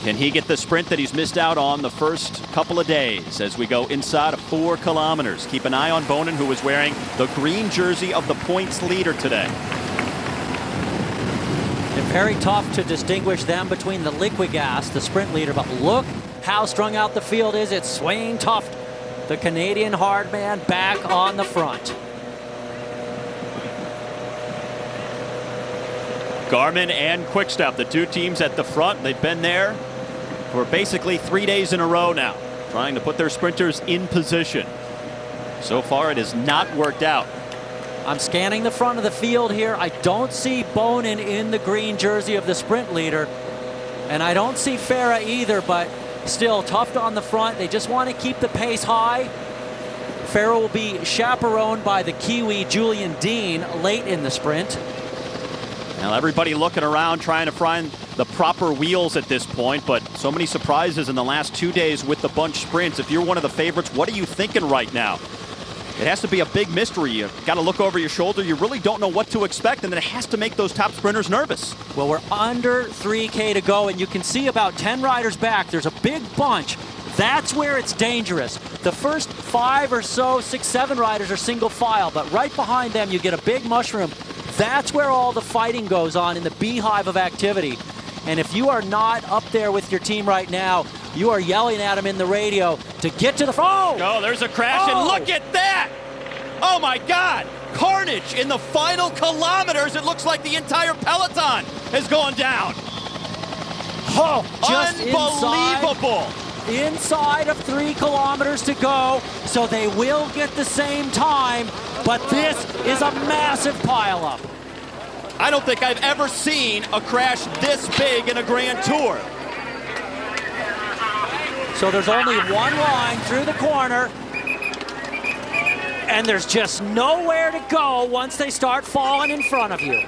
Can he get the sprint that he's missed out on the first couple of days as we go inside of 4 kilometers? Keep an eye on Bonin, who is wearing the green jersey of the points leader today. And very tough to distinguish them between the liquid gas, the sprint leader, but look how strung out the field is. It's Swain Tuft, the Canadian hard man, back on the front. Garmin and Quickstep, the two teams at the front, they've been there for basically 3 days in a row now, trying to put their sprinters in position. So far, it has not worked out. I'm scanning the front of the field here. I don't see Bonin in the green jersey of the sprint leader, and I don't see Farah either, but still Tuft on the front. They just want to keep the pace high. Farah will be chaperoned by the Kiwi Julian Dean late in the sprint. Now everybody looking around trying to find the proper wheels at this point, but so many surprises in the last 2 days with the bunch sprints. If you're one of the favorites, what are you thinking right now? It has to be a big mystery. You've got to look over your shoulder. You really don't know what to expect, and then it has to make those top sprinters nervous. Well, we're under 3K to go, and you can see about 10 riders back. There's a big bunch. That's where it's dangerous. The first 5 or so, 6, 7 riders are single file, but right behind them you get a big mushroom. That's where all the fighting goes on in the beehive of activity. And if you are not up there with your team right now, you are yelling at them in the radio to get to the front. Oh, there's a crash, and look at that! Oh my God! Carnage in the final kilometers. It looks like the entire peloton has gone down. Oh, just unbelievable! Inside of 3 kilometers to go, so they will get the same time, but this is a massive pileup. I don't think I've ever seen a crash this big in a Grand Tour. So there's only one line through the corner, and there's just nowhere to go once they start falling in front of you.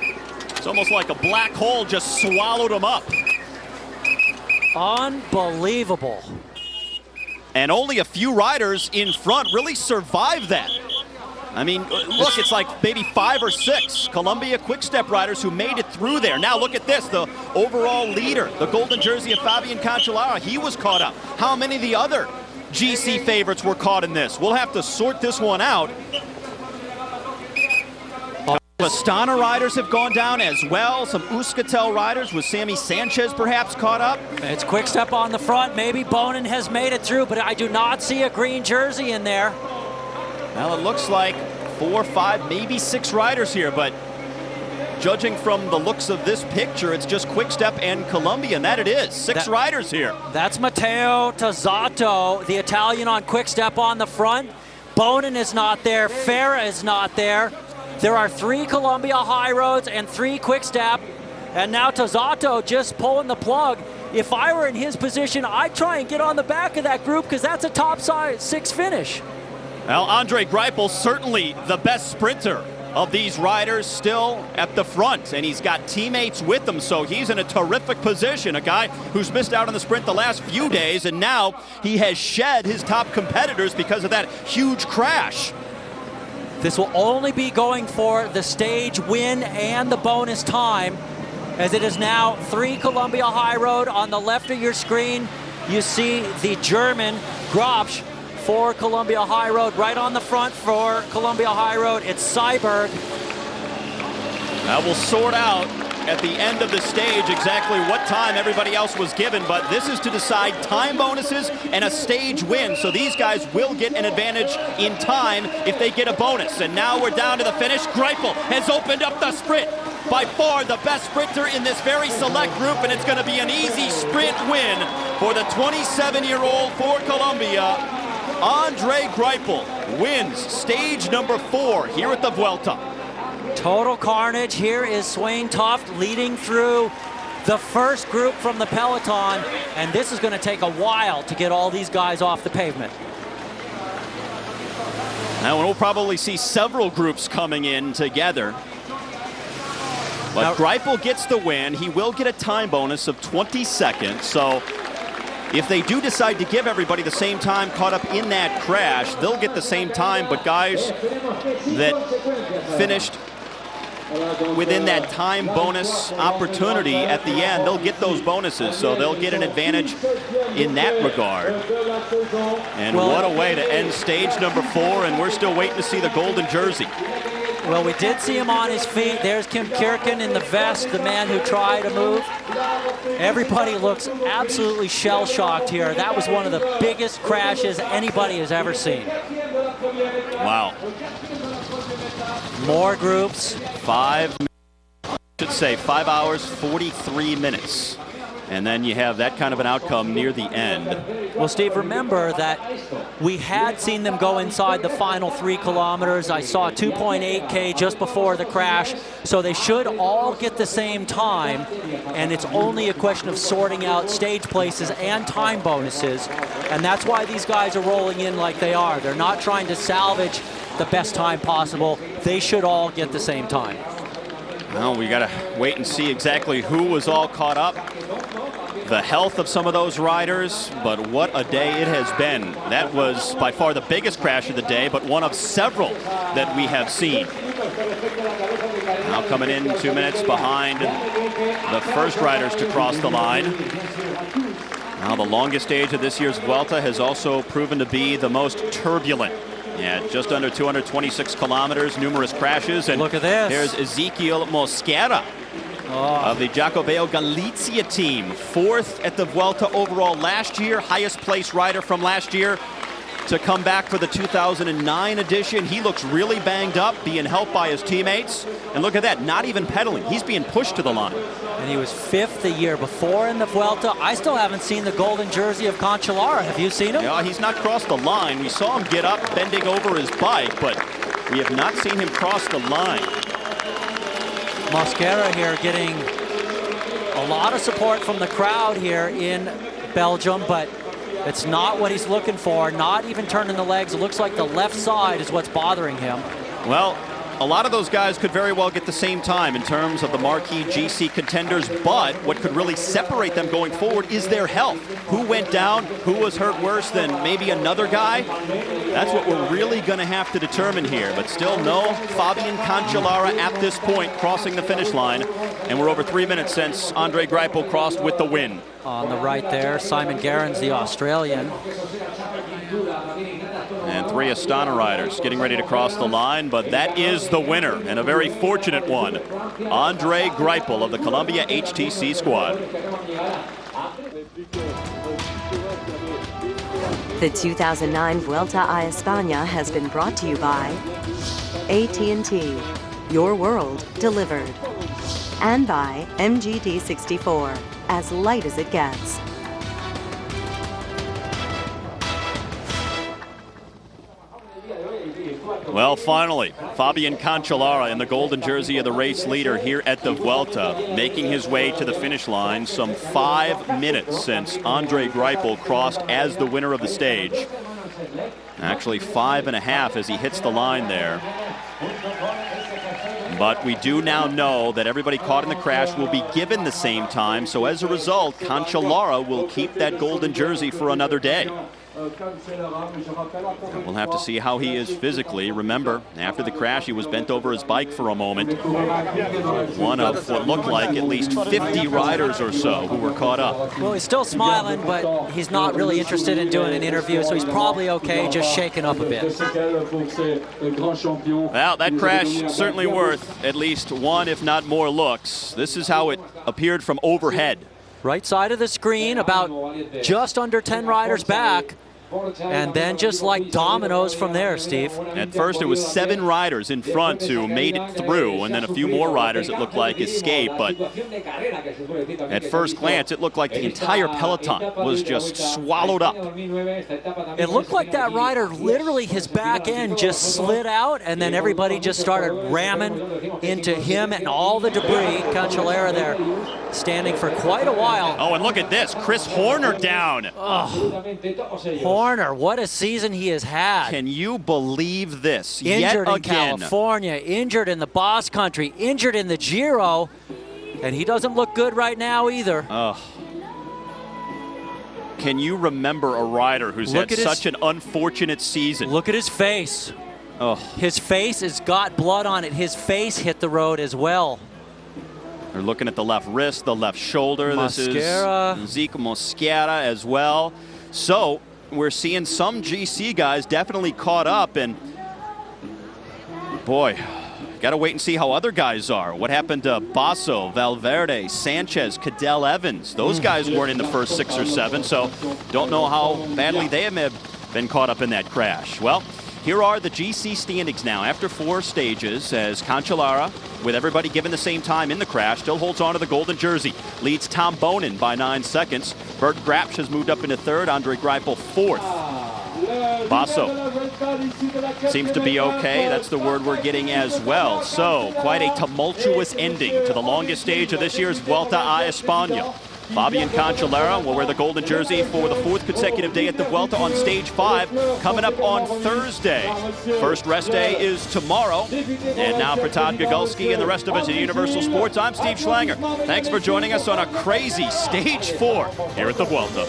It's almost like a black hole just swallowed them up. Unbelievable. And only a few riders in front really survived that. I mean, look, it's like maybe 5 or 6 Columbia Quick-Step riders who made it through there. Now look at this, the overall leader, the golden jersey of Fabian Cancellara, he was caught up. How many of the other GC favorites were caught in this? We'll have to sort this one out. Astana riders have gone down as well. Some Euskaltel riders with Sammy Sanchez perhaps caught up. It's Quick-Step on the front. Maybe Bonin has made it through, but I do not see a green jersey in there. Well, it looks like 4, 5, maybe 6 riders here, but judging from the looks of this picture, it's just Quick-Step and Columbia, and that it is. 6 riders here. That's Matteo Tozzato, the Italian on Quick-Step on the front. Bonin is not there. Farah is not there. There are 3 Columbia high roads and 3 Quick-Step, and now Tozzato just pulling the plug. If I were in his position, I'd try and get on the back of that group because that's a top 6 finish. Well, Andre Greipel, certainly the best sprinter of these riders still at the front, and he's got teammates with him, so he's in a terrific position. A guy who's missed out on the sprint the last few days, and now he has shed his top competitors because of that huge crash. This will only be going for the stage win and the bonus time, as it is now 3 Columbia High Road. On the left of your screen, you see the German Grobsch for Columbia High Road. Right on the front for Columbia High Road, it's Seiberg. Now we'll sort out at the end of the stage exactly what time everybody else was given, but this is to decide time bonuses and a stage win. So these guys will get an advantage in time if they get a bonus. And now we're down to the finish. Greipel has opened up the sprint. By far the best sprinter in this very select group, and it's going to be an easy sprint win for the 27-year-old for Columbia. Andre Greipel wins stage number 4 here at the Vuelta. Total carnage. Here is Swain Toft leading through the first group from the peloton, and this is going to take a while to get all these guys off the pavement. Now we'll probably see several groups coming in together. But Greipel gets the win. He will get a time bonus of 20 seconds. So if they do decide to give everybody the same time caught up in that crash, they'll get the same time. But guys that finished within that time bonus opportunity at the end, they'll get those bonuses. So they'll get an advantage in that regard. And what a way to end stage number 4. And we're still waiting to see the golden jersey. Well, we did see him on his feet. There's Kim Kierken in the vest, the man who tried to move. Everybody looks absolutely shell-shocked here. That was one of the biggest crashes anybody has ever seen. Wow. More groups. 5 hours, 43 minutes. And then you have that kind of an outcome near the end. Well, Steve, remember that we had seen them go inside the final 3 kilometers. I saw 2.8K just before the crash. So they should all get the same time. And it's only a question of sorting out stage places and time bonuses. And that's why these guys are rolling in like they are. They're not trying to salvage the best time possible. They should all get the same time. Well, we got to wait and see exactly who was all caught up, the health of some of those riders, but what a day it has been. That was by far the biggest crash of the day, but one of several that we have seen. Now coming in 2 minutes behind the first riders to cross the line. Now the longest stage of this year's Vuelta has also proven to be the most turbulent. Yeah, just under 226 kilometers, numerous crashes. And look at this. There's Ezequiel Mosquera of the Jacobeo Galicia team. 4th at the Vuelta overall last year, highest placed rider from last year to come back for the 2009 edition. He looks really banged up, being helped by his teammates. And look at that, not even pedaling. He's being pushed to the line. And he was 5th the year before in the Vuelta. I still haven't seen the golden jersey of Cancellara. Have you seen him? Yeah, he's not crossed the line. We saw him get up, bending over his bike, but we have not seen him cross the line. Mosquera here getting a lot of support from the crowd here in Belgium, but it's not what he's looking for. Not even turning the legs. It looks like the left side is what's bothering him. Well, a lot of those guys could very well get the same time in terms of the marquee GC contenders, but what could really separate them going forward is their health. Who went down, who was hurt worse than maybe another guy? That's what we're really going to have to determine here. But still no Fabian Cancellara at this point crossing the finish line. And we're over 3 minutes since Andre Greipel crossed with the win. On the right there, Simon Gerrans, the Australian. And 3 Astana riders getting ready to cross the line, but that is the winner, and a very fortunate one. Andre Greipel of the Columbia HTC squad. The 2009 Vuelta a España has been brought to you by AT&T, your world delivered, and by MGD64, as light as it gets. Well, finally, Fabian Cancellara in the golden jersey of the race leader here at the Vuelta, making his way to the finish line some 5 minutes since Andre Greipel crossed as the winner of the stage. Actually 5.5 as he hits the line there. But we do now know that everybody caught in the crash will be given the same time. So as a result, Cancellara will keep that golden jersey for another day. We'll have to see how he is physically. Remember, after the crash, he was bent over his bike for a moment. One of what looked like at least 50 riders or so who were caught up. Well, he's still smiling, but he's not really interested in doing an interview, so he's probably okay, just shaking up a bit. Well, that crash certainly worth at least one, if not more, looks. This is how it appeared from overhead. Right side of the screen, about just under 10 riders back. And then just like dominoes from there, Steve. At first it was 7 riders in front who made it through, and then a few more riders it looked like escaped. But at first glance it looked like the entire peloton was just swallowed up. It looked like that rider, literally his back end just slid out, and then everybody just started ramming into him and all the debris. Cancellara there standing for quite a while. Oh, and look at this, Chris Horner down. Horner, what a season he has had. Can you believe this? Injured Yet in again. California, injured in the Basque Country, injured in the Giro, and he doesn't look good right now either. Can you remember a rider who's had such an unfortunate season? Look at his face. Oh. His face has got blood on it. His face hit the road as well. They're looking at the left wrist, the left shoulder. Mosquera. This is Zeke Mosquera as well. So we're seeing some GC guys definitely caught up, and boy, got to wait and see how other guys are. What happened to Basso, Valverde, Sanchez, Cadel Evans? Those guys weren't in the first 6 or 7, so don't know how badly they may have been caught up in that crash. Well, here are the GC standings now after 4 stages, as Cancellara, with everybody given the same time in the crash, still holds on to the golden jersey. Leads Tom Bonin by 9 seconds. Bert Grapsch has moved up into 3rd. Andre Greipel 4th. Basso seems to be okay. That's the word we're getting as well. So quite a tumultuous ending to the longest stage of this year's Vuelta a España. Fabian Cancellara will wear the golden jersey for the 4th consecutive day at the Vuelta on stage 5, coming up on Thursday. First rest day is tomorrow. And now for Todd Gogolski and the rest of us at Universal Sports, I'm Steve Schlanger. Thanks for joining us on a crazy stage 4 here at the Vuelta.